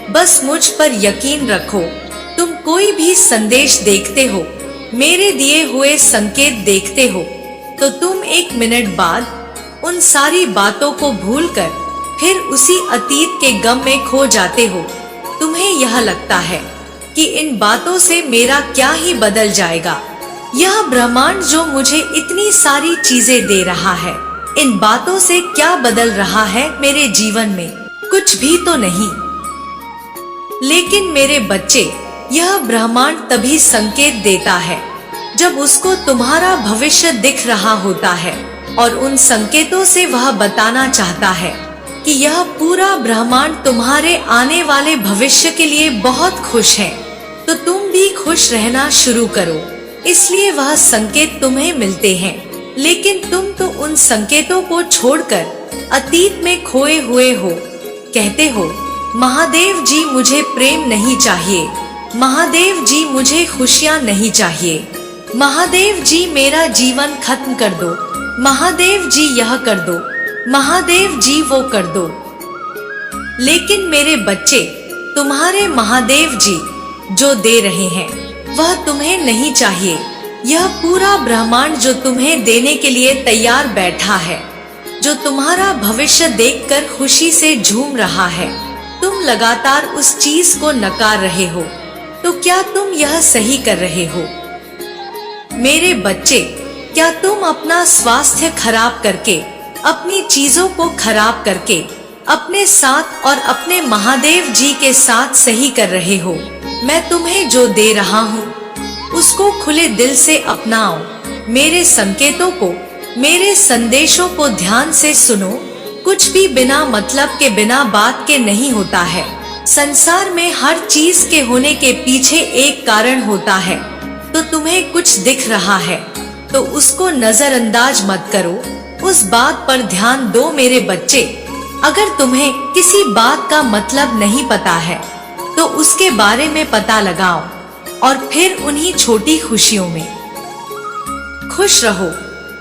A: बस मुझ पर यकीन रखो। तुम कोई भी संदेश देखते हो, मेरे दिए हुए संकेत देखते हो, तो तुम 1 मिनट बाद उन सारी बातों को भूलकर फिर उसी अतीत के गम में खो जाते हो। तुम्हें यह लगता है कि इन बातों से मेरा क्या ही बदल जाएगा। यह ब्रह्मांड जो मुझे इतनी सारी चीजें दे रहा है, इन बातों से क्या बदल रहा है मेरे जीवन में? कुछ भी तो नहीं। लेकिन मेरे बच्चे, यह ब्रह्मांड तभी संकेत देता है जब उसको तुम्हारा भविष्य दिख रहा होता है, और उन संकेतों से वह बताना चाहता है कि यह पूरा ब्रह्मांड तुम्हारे आने वाले भविष्य के लिए बहुत खुश है, तो तुम भी खुश रहना शुरू करो। इसलिए वह संकेत तुम्हें मिलते हैं, लेकिन तुम तो उन संकेतों को छोड़कर अतीत में खोए हुए हो। कहते हो, महादेव जी मुझे प्रेम नहीं चाहिए, महादेव जी मुझे खुशियाँ नहीं चाहिए, महादेव जी मेरा जीवन खत्म कर दो, महादेव जी यह कर दो, महादेव जी वो कर दो। लेकिन मेरे बच्चे, तुम्हारे महादेव जी जो दे रहे हैं वह तुम्हें नहीं चाहिए। यह पूरा ब्रह्मांड जो तुम्हें देने के लिए तैयार बैठा है, जो तुम्हारा भविष्य देखकर खुशी से झूम रहा है, तुम लगातार उस चीज को नकार रहे हो। तो क्या तुम यह सही कर रहे हो? मेरे बच्चे, क्या तुम अपना स्वास्थ्य खराब करके, अपनी चीजों को खराब करके अपने साथ और अपने महादेव जी के साथ सही कर रहे हो? मैं तुम्हें जो दे रहा हूँ उसको खुले दिल से अपनाओ। मेरे संकेतों को, मेरे संदेशों को ध्यान से सुनो। कुछ भी बिना मतलब के, बिना बात के नहीं होता है। संसार में हर चीज के होने के पीछे एक कारण होता है। तो तुम्हें कुछ दिख रहा है तो उसको नजरअंदाज मत करो, उस बात पर ध्यान दो। मेरे बच्चे, अगर तुम्हें किसी बात का मतलब नहीं पता है तो उसके बारे में पता लगाओ और फिर उन्हीं छोटी खुशियों में खुश रहो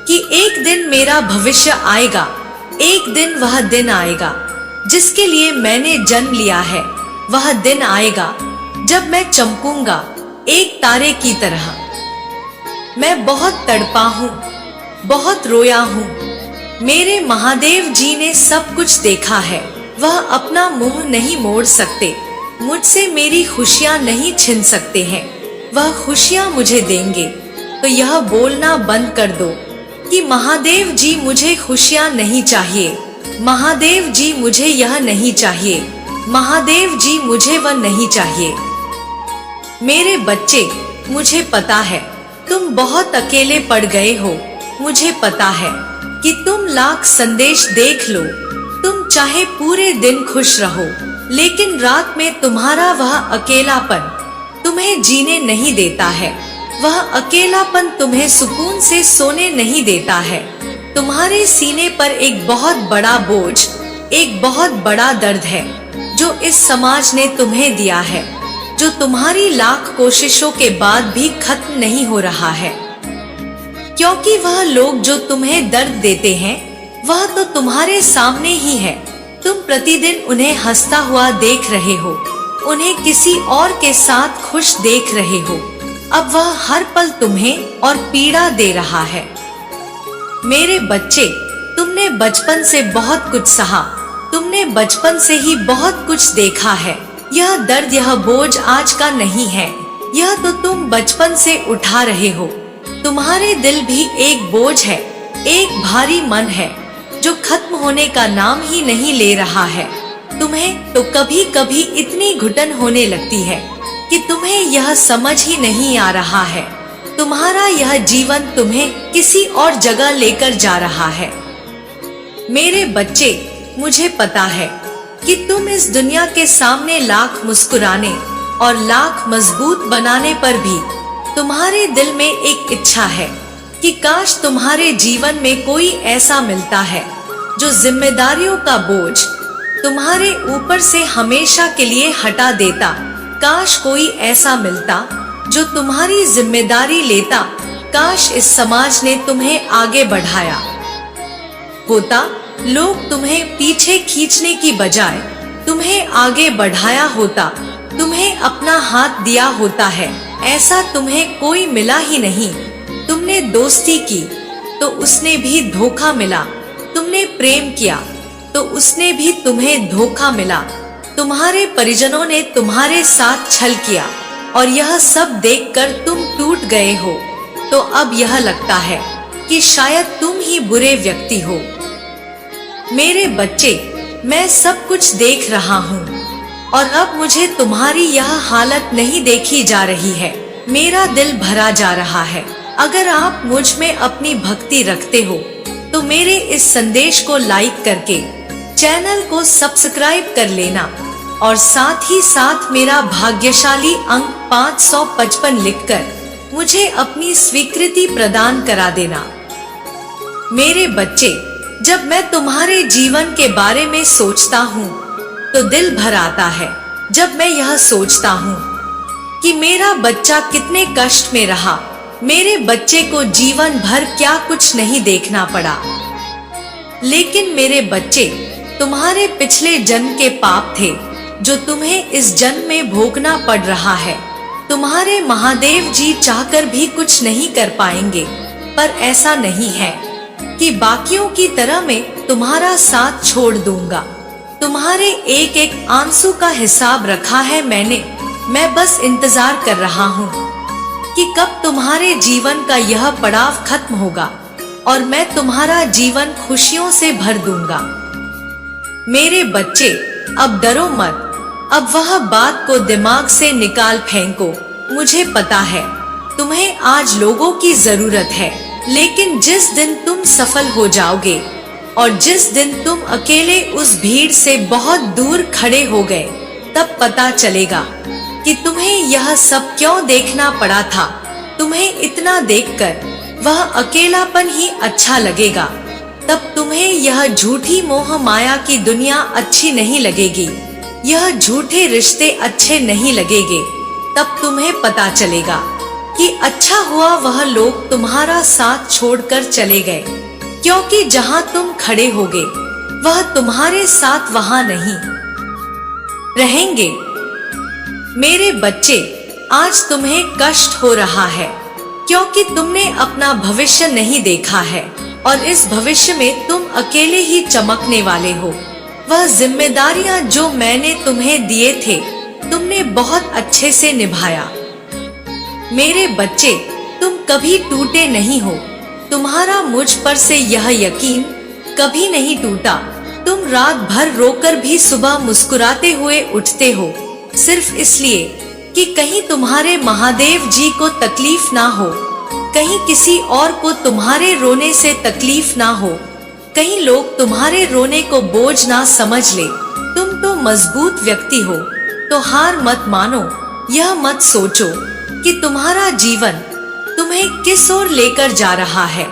A: कि एक दिन मेरा भविष्य आएगा, एक दिन वह दिन आएगा जिसके लिए मैंने जन्म लिया है। वह दिन आएगा जब मैं चमकूंगा एक तारे की तरह। मैं बहुत तड़पा हूँ, बहुत रोया हूँ। मेरे महादेव जी ने सब कुछ देखा है, वह अपना मुंह नहीं मोड़ सकते, मुझसे मेरी खुशियाँ नहीं छीन सकते हैं, वह खुशियाँ मुझे देंगे। तो यह बोलना बंद कर दो कि महादेव जी मुझे खुशियाँ नहीं चाहिए, महादेव जी मुझे यह नहीं चाहिए, महादेव जी मुझे वह नहीं चाहिए। मेरे बच्चे, मुझे पता है तुम बहुत अकेले पड़ गए हो। मुझे पता है कि तुम लाख संदेश देख लो, तुम चाहे पूरे दिन खुश रहो, लेकिन रात में तुम्हारा वह अकेलापन तुम्हें जीने नहीं देता है। वह अकेलापन तुम्हें सुकून से सोने नहीं देता है। तुम्हारे सीने पर एक बहुत बड़ा बोझ, एक बहुत बड़ा दर्द है जो इस समाज ने तुम्हें दिया है, जो तुम्हारी लाख कोशिशों के बाद भी खत्म नहीं हो रहा है। क्योंकि वह लोग जो तुम्हें दर्द देते हैं वह तो तुम्हारे सामने ही है। तुम प्रतिदिन उन्हें हंसता हुआ देख रहे हो, उन्हें किसी और के साथ खुश देख रहे हो। अब वह हर पल तुम्हें और पीड़ा दे रहा है। मेरे बच्चे, तुमने बचपन से बहुत कुछ सहा, तुमने बचपन से ही बहुत कुछ देखा है। यह दर्द, यह बोझ आज का नहीं है, यह तो तुम बचपन से उठा रहे हो। तुम्हारे दिल भी एक बोझ है, एक भारी मन है जो खत्म होने का नाम ही नहीं ले रहा है। तुम्हें तो कभी कभी इतनी घुटन होने लगती है कि तुम्हें यह समझ ही नहीं आ रहा है तुम्हारा यह जीवन तुम्हें किसी और जगह लेकर जा रहा है। मेरे बच्चे, मुझे पता है कि तुम इस दुनिया के सामने लाख मुस्कुराने और लाख मजबूत बनाने पर भी तुम्हारे दिल में एक इच्छा है कि काश तुम्हारे जीवन में कोई ऐसा मिलता है जो जिम्मेदारियों का बोझ तुम्हारे ऊपर से हमेशा के लिए हटा देता। काश कोई ऐसा मिलता जो तुम्हारी जिम्मेदारी लेता। काश इस समाज ने तुम्हें आगे बढ़ाया होता, लोग तुम्हें पीछे खींचने की बजाय तुम्हें आगे बढ़ाया होता, तुम्हें अपना हाथ दिया होता है। ऐसा तुम्हें कोई मिला ही नहीं। तुमने दोस्ती की तो उसने भी धोखा मिला, तुमने प्रेम किया तो उसने भी तुम्हें धोखा मिला। तुम्हारे परिजनों ने तुम्हारे साथ छल किया और यह सब देखकर तुम टूट गए हो। तो अब यह लगता है कि शायद तुम ही बुरे व्यक्ति हो। मेरे बच्चे, मैं सब कुछ देख रहा हूँ और अब मुझे तुम्हारी यह हालत नहीं देखी जा रही है। मेरा दिल भरा जा रहा है। अगर आप मुझ में अपनी भक्ति रखते हो तो मेरे इस संदेश को लाइक करके चैनल को सब्सक्राइब कर लेना और साथ ही साथ मेरा भाग्यशाली अंक 555 लिखकर मुझे अपनी स्वीकृति प्रदान करा देना। मेरे बच्चे, जब मैं तुम्हारे जीवन के बारे में सोचता हूँ तो दिल भर आता है। जब मैं यह सोचता हूँ कि मेरा बच्चा कितने कष्ट में रहा, मेरे बच्चे को जीवन भर क्या कुछ नहीं देखना पड़ा, लेकिन मेरे बच्चे, तुम्हारे पिछले जन्म के पाप थे जो तुम्हें इस जन्म में भोगना पड़ रहा है। तुम्हारे महादेव जी चाहकर भी कुछ नहीं कर पाएंगे, पर ऐसा नहीं है कि बाकियों की तरह मैं तुम्हारा साथ छोड़ दूंगा। तुम्हारे एक एक आंसू का हिसाब रखा है मैंने। मैं बस इंतजार कर रहा हूँ कि कब तुम्हारे जीवन का यह पड़ाव खत्म होगा और मैं तुम्हारा जीवन खुशियों से भर दूंगा। मेरे बच्चे, अब डरो मत। अब वह बात को दिमाग से निकाल फेंको। मुझे पता है तुम्हें आज लोगों की जरूरत है, लेकिन जिस दिन तुम सफल हो जाओगे और जिस दिन तुम अकेले उस भीड़ से बहुत दूर खड़े हो गए, तब पता चलेगा कि तुम्हें यह सब क्यों देखना पड़ा था। तुम्हें इतना देखकर वह अकेलापन ही अच्छा लगेगा। तब तुम्हें यह झूठी मोह माया की दुनिया अच्छी नहीं लगेगी, यह झूठे रिश्ते अच्छे नहीं लगेंगे। तब तुम्हें पता चलेगा कि अच्छा हुआ वह लोग तुम्हारा साथ छोड़कर चले गए, क्योंकि जहां तुम खड़े होगे वह तुम्हारे साथ वहां नहीं रहेंगे। मेरे बच्चे, आज तुम्हें कष्ट हो रहा है, क्योंकि तुमने अपना भविष्य नहीं देखा है और इस भविष्य में तुम अकेले ही चमकने वाले हो। वह जिम्मेदारियां जो मैंने तुम्हें दिए थे तुमने बहुत अच्छे से निभाया। मेरे बच्चे, तुम कभी टूटे नहीं हो। तुम्हारा मुझ पर से यह यकीन कभी नहीं टूटा। तुम रात भर रोकर भी सुबह मुस्कुराते हुए उठते हो, सिर्फ इसलिए कि कहीं तुम्हारे महादेव जी को तकलीफ ना हो, कहीं किसी और को तुम्हारे रोने से तकलीफ ना हो, कहीं लोग तुम्हारे रोने को बोझ ना समझ ले। तुम तो मजबूत व्यक्ति हो, तो हार मत मानो। यह मत सोचो कि तुम्हारा जीवन तुम्हें किस ओर लेकर जा रहा है,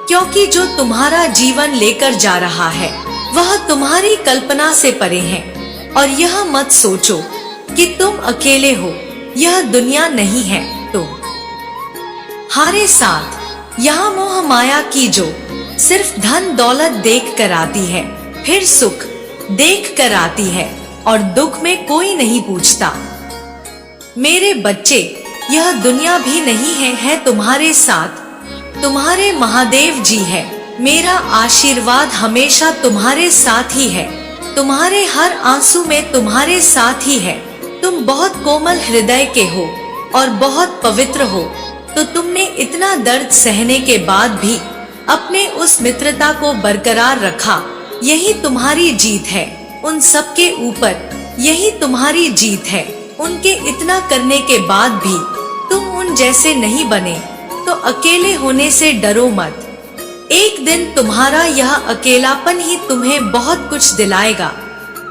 A: क्योंकि जो तुम्हारा जीवन लेकर जा रहा है वह तुम्हारी कल्पना से परे है। और यह मत सोचो कि तुम अकेले हो, यह दुनिया नहीं है तुम्हारे साथ। यहाँ मोह माया की जो सिर्फ धन दौलत देख कर आती है, फिर सुख देख कर आती है और दुख में कोई नहीं पूछता। मेरे बच्चे, यह दुनिया भी नहीं है तुम्हारे साथ। तुम्हारे महादेव जी है। मेरा आशीर्वाद हमेशा तुम्हारे साथ ही है, तुम्हारे हर आंसू में तुम्हारे साथ ही है। तुम बहुत कोमल हृदय के हो और बहुत पवित्र हो, तो तुमने इतना दर्द सहने के बाद भी अपने उस मित्रता को बरकरार रखा। यही तुम्हारी जीत है उन सब के ऊपर, यही तुम्हारी जीत है। उनके इतना करने के बाद भी तुम उन जैसे नहीं बने, तो अकेले होने से डरो मत। एक दिन तुम्हारा यह अकेलापन ही तुम्हें बहुत कुछ दिलाएगा।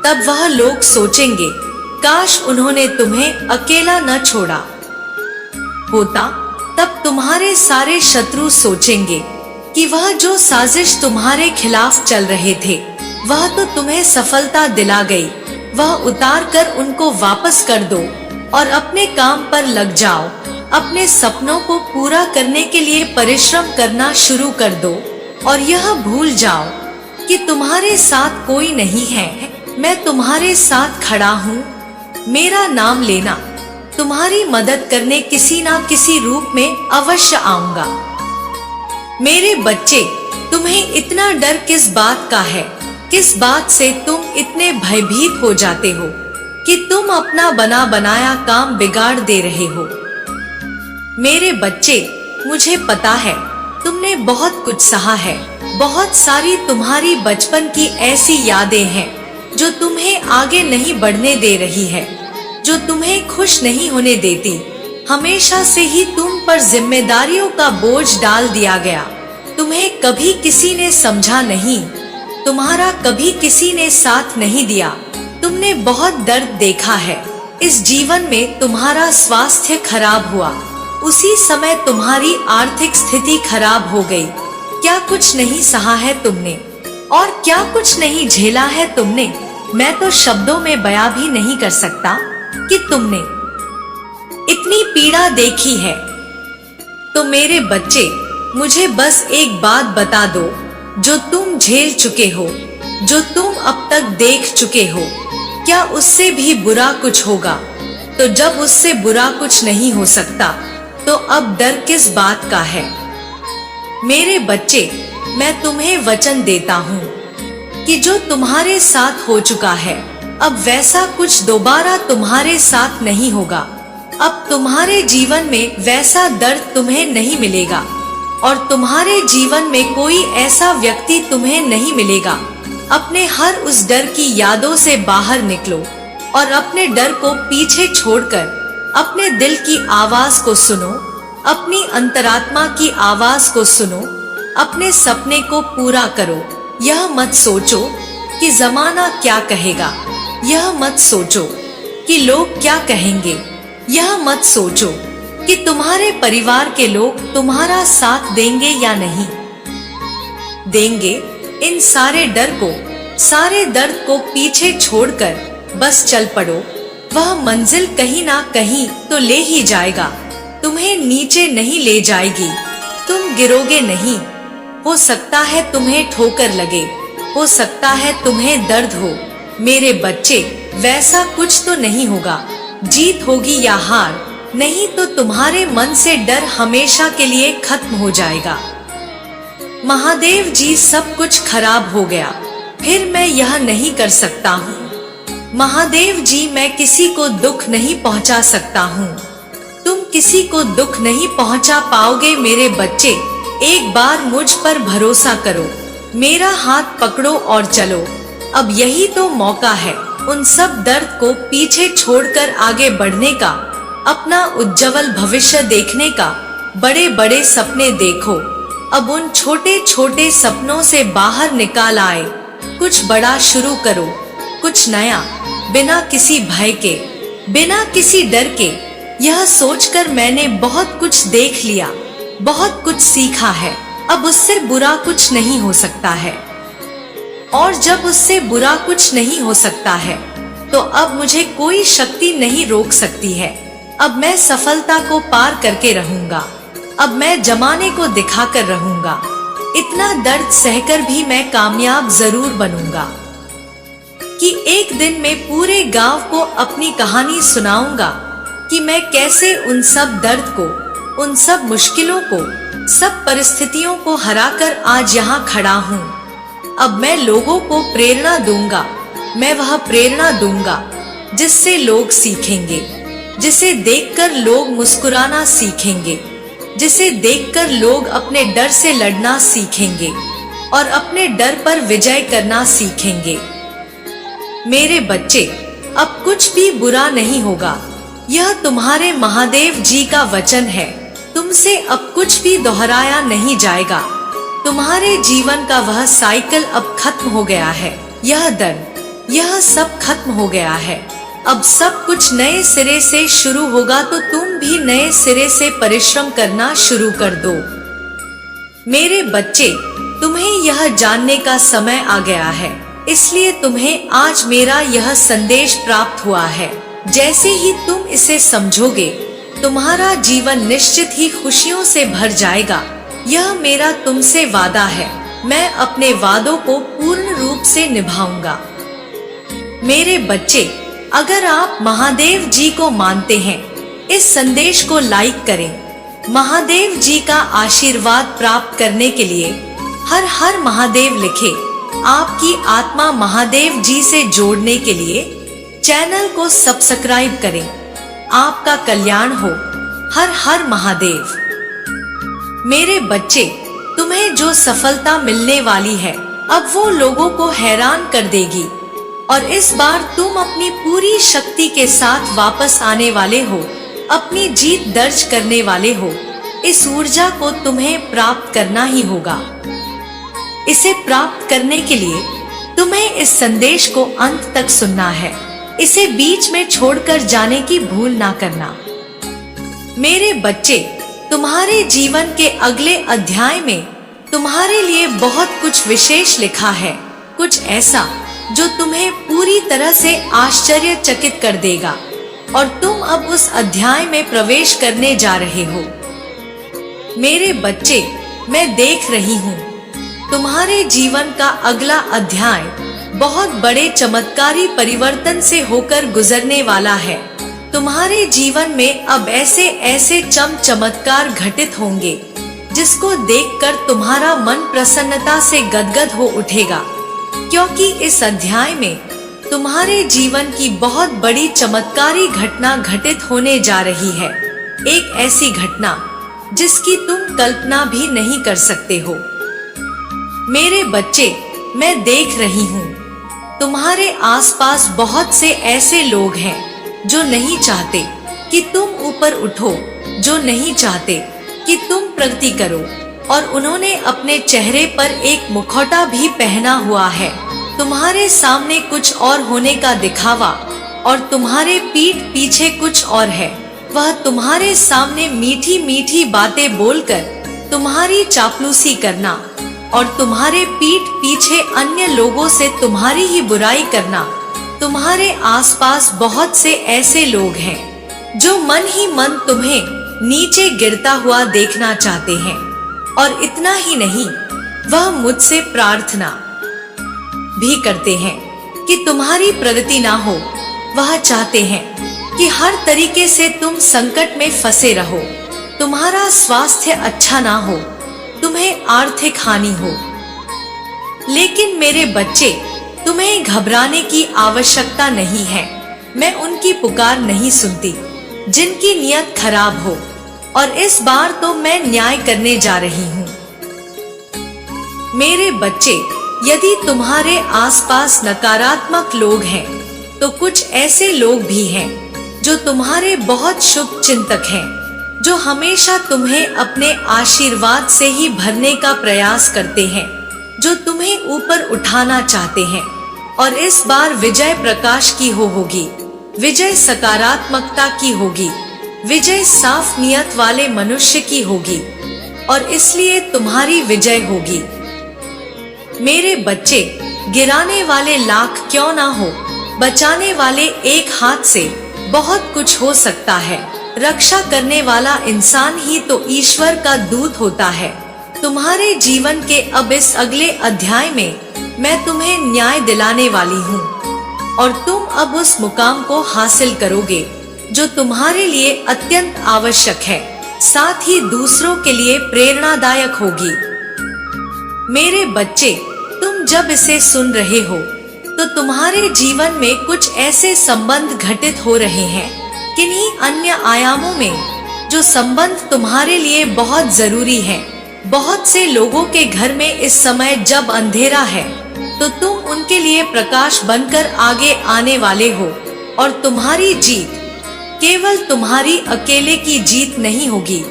A: तब वह लोग सोचेंगे, काश उन्होंने तुम्हें अकेला न छोड़ा होता। तब तुम्हारे सारे शत्रु सोचेंगे कि वह जो साजिश तुम्हारे खिलाफ चल रहे थे वह तो तुम्हें सफलता दिला गई। वह उतार कर उनको वापस कर दो और अपने काम पर लग जाओ। अपने सपनों को पूरा करने के लिए परिश्रम करना शुरू कर दो और यह भूल जाओ कि तुम्हारे साथ कोई नहीं है। मैं तुम्हारे साथ खड़ा हूँ। मेरा नाम लेना, तुम्हारी मदद करने किसी ना किसी रूप में अवश्य आऊंगा। मेरे बच्चे, तुम्हें इतना डर किस बात का है? किस बात से तुम इतने भयभीत हो जाते हो कि तुम अपना बना बनाया काम बिगाड़ दे रहे हो? मेरे बच्चे, मुझे पता है तुमने बहुत कुछ सहा है। बहुत सारी तुम्हारी बचपन की ऐसी यादें हैं जो तुम्हें आगे नहीं बढ़ने दे रही है, जो तुम्हें खुश नहीं होने देती। हमेशा से ही तुम पर जिम्मेदारियों का बोझ डाल दिया गया। तुम्हें कभी किसी ने समझा नहीं, तुम्हारा कभी किसी ने साथ नहीं दिया। तुमने बहुत दर्द देखा है। इस जीवन में तुम्हारा स्वास्थ्य खराब हुआ, उसी समय तुम्हारी आर्थिक स्थिति खराब हो गई। क्या कुछ नहीं सहा है तुमने, और क्या कुछ नहीं झेला है तुमने। मैं तो शब्दों में बयां भी नहीं कर सकता कि तुमने इतनी पीड़ा देखी है। तो मेरे बच्चे, मुझे बस एक बात बता दो, जो तुम झेल चुके हो, जो तुम अब तक देख चुके हो, क्या उससे भी बुरा कुछ होगा? तो जब उससे बुरा कुछ नहीं हो सकता, तो अब डर किस बात का है? मेरे बच्चे, मैं तुम्हें वचन देता हूँ कि जो तुम्हारे साथ हो चुका है, अब वैसा कुछ दोबारा तुम्हारे साथ नहीं होगा। अब तुम्हारे जीवन में वैसा दर्द तुम्हें नहीं मिलेगा और तुम्हारे जीवन में कोई ऐसा व्यक्ति तुम्हें नहीं मिलेगा। अपने हर उस डर की यादों से बाहर निकलो और अपने डर को पीछे छोड़कर अपने दिल की आवाज को सुनो, अपनी अंतरात्मा की आवाज को सुनो, अपने सपने को पूरा करो। यह मत सोचो कि जमाना क्या कहेगा, यह मत सोचो कि लोग क्या कहेंगे, यह मत सोचो कि तुम्हारे परिवार के लोग तुम्हारा साथ देंगे या नहीं देंगे। इन सारे डर को, सारे दर्द को पीछे छोड़कर बस चल पड़ो। वह मंजिल कहीं ना कहीं तो ले ही जाएगा, तुम्हें नीचे नहीं ले जाएगी। तुम गिरोगे नहीं। हो सकता है तुम्हें ठोकर लगे, हो सकता है तुम्हें दर्द हो। मेरे बच्चे, वैसा कुछ तो नहीं होगा। जीत होगी या हार, नहीं तो तुम्हारे मन से डर हमेशा के लिए खत्म हो जाएगा। महादेव जी, सब कुछ खराब हो गया, फिर मैं यह नहीं कर सकता हूँ। महादेव जी, मैं किसी को दुख नहीं पहुँचा सकता हूँ। तुम किसी को दुख नहीं पहुँचा पाओगे मेरे बच्चे। एक बार मुझ पर भरोसा करो, मेरा हाथ पकड़ो और चलो। अब यही तो मौका है उन सब दर्द को पीछे छोड़कर आगे बढ़ने का, अपना उज्जवल भविष्य देखने का। बड़े बड़े सपने देखो, अब उन छोटे छोटे सपनों से बाहर निकाल आए। कुछ बड़ा शुरू करो, कुछ नया, बिना किसी भय के, बिना किसी डर के। यह सोचकर मैंने बहुत कुछ देख लिया, बहुत कुछ सीखा है। अब उससे बुरा कुछ नहीं हो सकता है, और जब उससे बुरा कुछ नहीं हो सकता है तो अब मुझे कोई शक्ति नहीं रोक सकती है। अब मैं सफलता को पार करके रहूंगा। अब मैं जमाने को दिखाकर रहूंगा। इतना दर्द सहकर भी मैं कामयाब जरूर बनूंगा कि एक दिन मैं पूरे गांव को अपनी कहानी सुनाऊंगा कि मैं कैसे उन सब दर्द को, उन सब मुश्किलों को, सब परिस्थितियों को हराकर आज यहाँ खड़ा हूँ। अब मैं लोगों को प्रेरणा दूंगा। मैं वह प्रेरणा दूंगा जिससे लोग सीखेंगे, जिसे देखकर लोग मुस्कुराना सीखेंगे, जिसे देखकर लोग अपने डर से लड़ना सीखेंगे और अपने डर पर विजय करना सीखेंगे। मेरे बच्चे, अब कुछ भी बुरा नहीं होगा। यह तुम्हारे महादेव जी का वचन है। तुमसे अब कुछ भी दोहराया नहीं जाएगा। तुम्हारे जीवन का वह साइकिल अब खत्म हो गया है। यह दर्द, यह सब खत्म हो गया है। अब सब कुछ नए सिरे से शुरू होगा, तो तुम भी नए सिरे से परिश्रम करना शुरू कर दो। मेरे बच्चे, तुम्हें यह जानने का समय आ गया है, इसलिए तुम्हें आज मेरा यह संदेश प्राप्त हुआ है। जैसे ही तुम इसे समझोगे, तुम्हारा जीवन निश्चित ही खुशियों से भर जाएगा। यह मेरा तुमसे वादा है। मैं अपने वादों को पूर्ण रूप से निभाऊंगा। मेरे बच्चे, अगर आप महादेव जी को मानते हैं, इस संदेश को लाइक करें। महादेव जी का आशीर्वाद प्राप्त करने के लिए हर हर महादेव लिखे। आपकी आत्मा महादेव जी से जोड़ने के लिए चैनल को सब्सक्राइब करें। आपका कल्याण हो। हर हर महादेव। मेरे बच्चे, तुम्हें जो सफलता मिलने वाली है, अब वो लोगों को हैरान कर देगी, और इस बार तुम अपनी पूरी शक्ति के साथ वापस आने वाले हो, अपनी जीत दर्ज करने वाले हो। इस ऊर्जा को तुम्हें प्राप्त करना ही होगा। इसे प्राप्त करने के लिए तुम्हें इस संदेश को अंत तक सुनना है। इसे बीच में छोड़कर जाने की भूल ना करना। मेरे बच्चे, तुम्हारे जीवन के अगले अध्याय में तुम्हारे लिए बहुत कुछ विशेष लिखा है, कुछ ऐसा जो तुम्हें पूरी तरह से आश्चर्यचकित कर देगा, और तुम अब उस अध्याय में प्रवेश करने जा रहे हो। मेरे बच्चे, मैं देख रही हूँ तुम्हारे जीवन का अगला अध्याय बहुत बड़े चमत्कारी परिवर्तन से होकर गुजरने वाला है। तुम्हारे जीवन में अब ऐसे ऐसे चमत्कार घटित होंगे जिसको देखकर तुम्हारा मन प्रसन्नता से गदगद हो उठेगा, क्योंकि इस अध्याय में तुम्हारे जीवन की बहुत बड़ी चमत्कारी घटना घटित होने जा रही है। एक ऐसी घटना जिसकी तुम कल्पना भी नहीं कर सकते हो। मेरे बच्चे, मैं देख रही हूँ तुम्हारे आसपास बहुत से ऐसे लोग हैं जो नहीं चाहते कि तुम ऊपर उठो, जो नहीं चाहते कि तुम प्रगति करो, और उन्होंने अपने चेहरे पर एक मुखौटा भी पहना हुआ है। तुम्हारे सामने कुछ और होने का दिखावा, और तुम्हारे पीठ पीछे कुछ और है। वह तुम्हारे सामने मीठी मीठी बातें बोलकर तुम्हारी चापलूसी करना, और तुम्हारे पीठ पीछे अन्य लोगों से तुम्हारी ही बुराई करना। तुम्हारे आसपास बहुत से ऐसे लोग हैं जो मन ही मन तुम्हें नीचे गिरता हुआ देखना चाहते हैं, और इतना ही नहीं, वह मुझसे प्रार्थना भी करते हैं कि तुम्हारी प्रगति ना हो। वह चाहते हैं कि हर तरीके से तुम संकट में फंसे रहो, तुम्हारा स्वास्थ्य अच्छा ना हो, तुम्हें आर्थिक हानि हो। लेकिन मेरे बच्चे, तुम्हें घबराने की आवश्यकता नहीं है। मैं उनकी पुकार नहीं सुनती जिनकी नियत खराब हो, और इस बार तो मैं न्याय करने जा रही हूँ। मेरे बच्चे, यदि तुम्हारे आसपास नकारात्मक लोग हैं, तो कुछ ऐसे लोग भी हैं जो तुम्हारे बहुत शुभ चिंतक हैं, जो हमेशा तुम्हें अपने आशीर्वाद से ही भरने का प्रयास करते हैं, जो तुम्हें ऊपर उठाना चाहते हैं। और इस बार विजय प्रकाश की होगी, विजय सकारात्मकता की होगी, विजय साफ नियत वाले मनुष्य की होगी, और इसलिए तुम्हारी विजय होगी। मेरे बच्चे, गिराने वाले लाख क्यों ना हो, बचाने वाले एक हाथ से बहुत कुछ हो सकता है। रक्षा करने वाला इंसान ही तो ईश्वर का दूत होता है। तुम्हारे जीवन के अब इस अगले अध्याय में मैं तुम्हें न्याय दिलाने वाली हूँ, और तुम अब उस मुकाम को हासिल करोगे जो तुम्हारे लिए अत्यंत आवश्यक है, साथ ही दूसरों के लिए प्रेरणादायक होगी। मेरे बच्चे, तुम जब इसे सुन रहे हो तो तुम्हारे जीवन में कुछ ऐसे संबंध घटित हो रहे हैं, किन्हीं अन्य आयामों में, जो संबंध तुम्हारे लिए बहुत जरूरी है। बहुत से लोगों के घर में इस समय जब अंधेरा है, तो तुम उनके लिए प्रकाश बनकर आगे आने वाले हो, और तुम्हारी जीत केवल तुम्हारी अकेले की जीत नहीं होगी।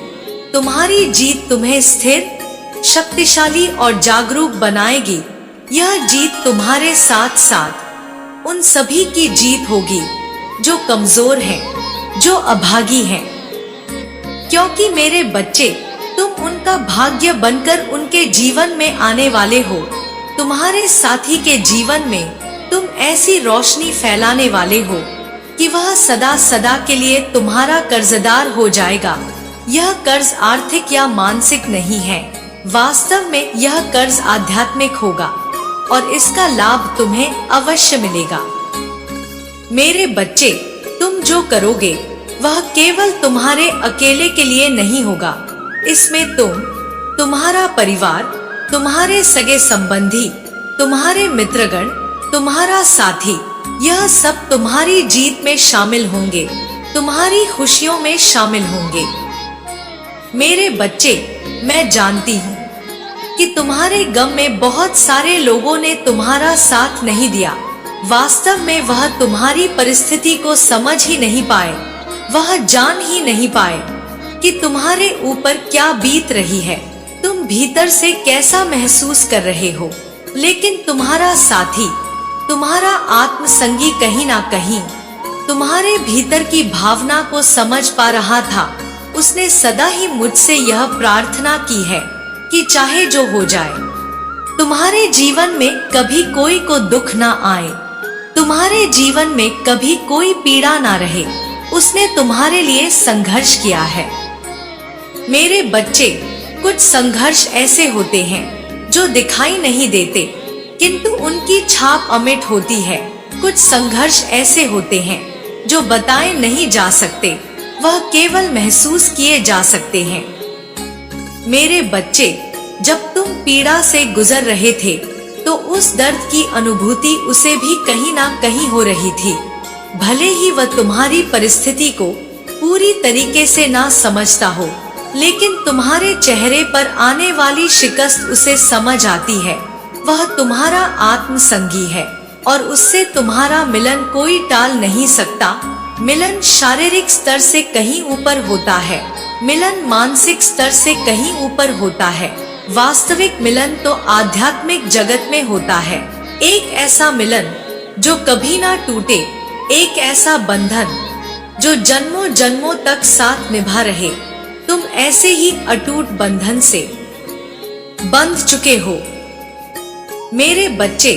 A: तुम्हारी जीत तुम्हें स्थिर, शक्तिशाली और जागरूक बनाएगी। यह जीत तुम्हारे साथ साथ उन सभी की जीत होगी जो कमजोर हैं, जो अभागी हैं। क्योंकि मेरे बच्चे, तुम उनका भाग्य बनकर उनके जीवन में आने वाले हो। तुम्हारे साथी के जीवन में तुम ऐसी रोशनी फैलाने वाले हो कि वह सदा सदा के लिए तुम्हारा कर्जदार हो जाएगा। यह कर्ज आर्थिक या मानसिक नहीं है, वास्तव में यह कर्ज आध्यात्मिक होगा, और इसका लाभ तुम्हें अवश्य मिलेगा। मेरे बच्चे, तुम जो करोगे वह केवल तुम्हारे अकेले के लिए नहीं होगा। इसमें तुम, तुम्हारा परिवार, तुम्हारे सगे संबंधी, तुम्हारे मित्रगण, तुम्हारा साथी, यह सब तुम्हारी जीत में शामिल होंगे, तुम्हारी खुशियों में शामिल होंगे। मेरे बच्चे, मैं जानती हूँ कि तुम्हारे गम में बहुत सारे लोगों ने तुम्हारा साथ नहीं दिया। वास्तव में वह तुम्हारी परिस्थिति को समझ ही नहीं पाए, वह जान ही नहीं पाए कि तुम्हारे ऊपर क्या बीत रही है, तुम भीतर से कैसा महसूस कर रहे हो। लेकिन तुम्हारा साथी, तुम्हारा आत्मसंगी कहीं ना कहीं तुम्हारे भीतर की भावना को समझ पा रहा था। उसने सदा ही मुझसे यह प्रार्थना की है कि चाहे जो हो जाए, तुम्हारे जीवन में कभी कोई को दुख ना आए, तुम्हारे जीवन में कभी कोई पीड़ा ना रहे। उसने तुम्हारे लिए संघर्ष किया है। मेरे बच्चे, कुछ संघर्ष ऐसे होते हैं जो दिखाई नहीं देते, किंतु उनकी छाप अमिट होती है। कुछ संघर्ष ऐसे होते हैं जो बताए नहीं जा सकते, वह केवल महसूस किए जा सकते हैं। मेरे बच्चे, जब तुम पीड़ा से गुजर रहे थे, तो उस दर्द की अनुभूति उसे भी कहीं ना कहीं हो रही थी। भले ही वह तुम्हारी परिस्थिति को पूरी तरीके से ना समझता हो, लेकिन तुम्हारे चेहरे पर आने वाली शिकस्त उसे समझ आती है। वह तुम्हारा आत्मसंगी है, और उससे तुम्हारा मिलन कोई टाल नहीं सकता। मिलन शारीरिक स्तर से कहीं ऊपर होता है, मिलन मानसिक स्तर से कहीं ऊपर होता है। वास्तविक मिलन तो आध्यात्मिक जगत में होता है। एक ऐसा मिलन जो कभी ना टूटे, एक ऐसा बंधन जो जन्मों जन्मों तक साथ निभा रहे। तुम ऐसे ही अटूट बंधन से बंध चुके हो। मेरे बच्चे,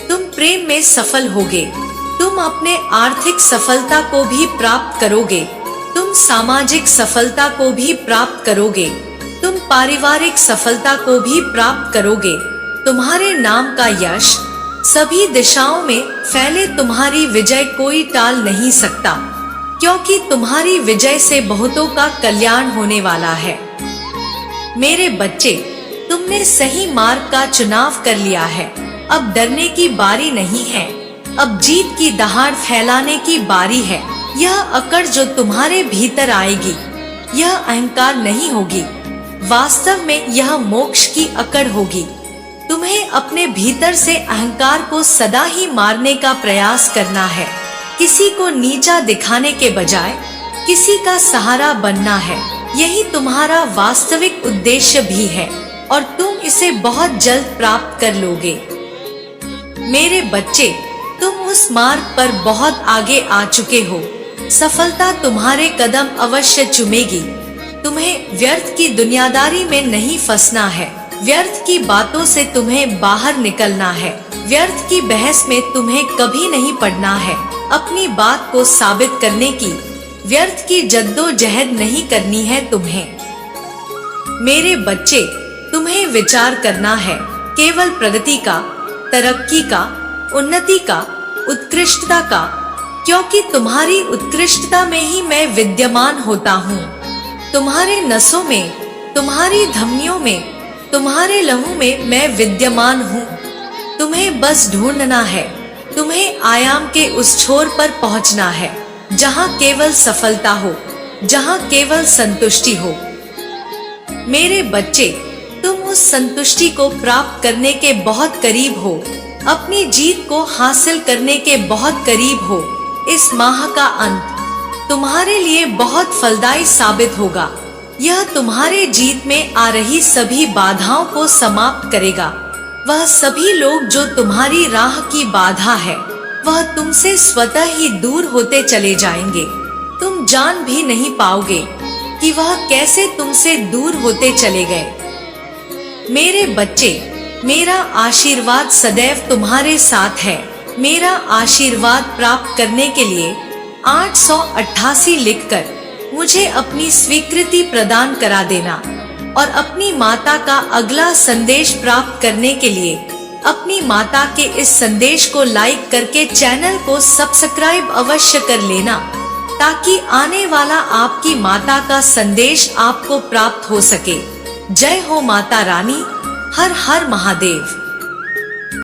A: तुम प्रेम में सफल होगे, तुम अपने आर्थिक सफलता को भी प्राप्त करोगे, तुम सामाजिक सफलता को भी प्राप्त करोगे, तुम पारिवारिक सफलता को भी प्राप्त करोगे। तुम्हारे नाम का यश सभी दिशाओं में फैले, तुम्हारी विजय कोई टाल नहीं सकता। क्योंकि तुम्हारी विजय से बहुतों का कल्याण होने वाला है। मेरे बच्चे, तुमने सही मार्ग का चुनाव कर लिया है। अब डरने की बारी नहीं है, अब जीत की दहाड़ फैलाने की बारी है। यह अकड़ जो तुम्हारे भीतर आएगी, यह अहंकार नहीं होगी, वास्तव में यह मोक्ष की अकड़ होगी। तुम्हें अपने भीतर से अहंकार को सदा ही मारने का प्रयास करना है। किसी को नीचा दिखाने के बजाय किसी का सहारा बनना है। यही तुम्हारा वास्तविक उद्देश्य भी है और तुम इसे बहुत जल्द प्राप्त कर लोगे। मेरे बच्चे, तुम उस मार्ग पर बहुत आगे आ चुके हो। सफलता तुम्हारे कदम अवश्य चूमेगी। तुम्हें व्यर्थ की दुनियादारी में नहीं फंसना है। व्यर्थ की बातों से तुम्हें बाहर निकलना है। व्यर्थ की बहस में तुम्हें कभी नहीं पड़ना है। अपनी बात को साबित करने की व्यर्थ की जद्दोजहद नहीं करनी है तुम्हें। मेरे बच्चे, तुम्हें विचार करना है केवल प्रगति का, तरक्की का, उन्नति का, उत्कृष्टता का, क्योंकि तुम्हारी उत्कृष्टता में ही मैं विद्यमान होता हूँ। तुम्हारे नसों में, तुम्हारी धमनियों में, तुम्हारे लहू में मैं विद्यमान हूँ। तुम्हें बस ढूंढना है। तुम्हें आयाम के उस छोर पर पहुँचना है जहाँ केवल सफलता हो, जहाँ केवल संतुष्टि हो। मेरे बच्चे, तुम उस संतुष्टि को प्राप्त करने के बहुत करीब हो। अपनी जीत को हासिल करने के बहुत करीब हो। इस माह का अंत तुम्हारे लिए बहुत फलदायी साबित होगा। यह तुम्हारे जीत में आ रही सभी बाधाओं को समाप्त करेगा। वह सभी लोग जो तुम्हारी राह की बाधा है, वह तुमसे स्वतः ही दूर होते चले जाएंगे। तुम जान भी नहीं पाओगे कि वह कैसे तुमसे दूर होते चले गए। मेरे बच्चे, मेरा आशीर्वाद सदैव तुम्हारे साथ है। मेरा आशीर्वाद प्राप्त करने के लिए 888 लिखकर मुझे अपनी स्वीकृति प्रदान करा देना और अपनी माता का अगला संदेश प्राप्त करने के लिए अपनी माता के इस संदेश को लाइक करके चैनल को सब्सक्राइब अवश्य कर लेना, ताकि आने वाला आपकी माता का संदेश आपको प्राप्त हो सके। जय हो माता रानी। हर हर महादेव।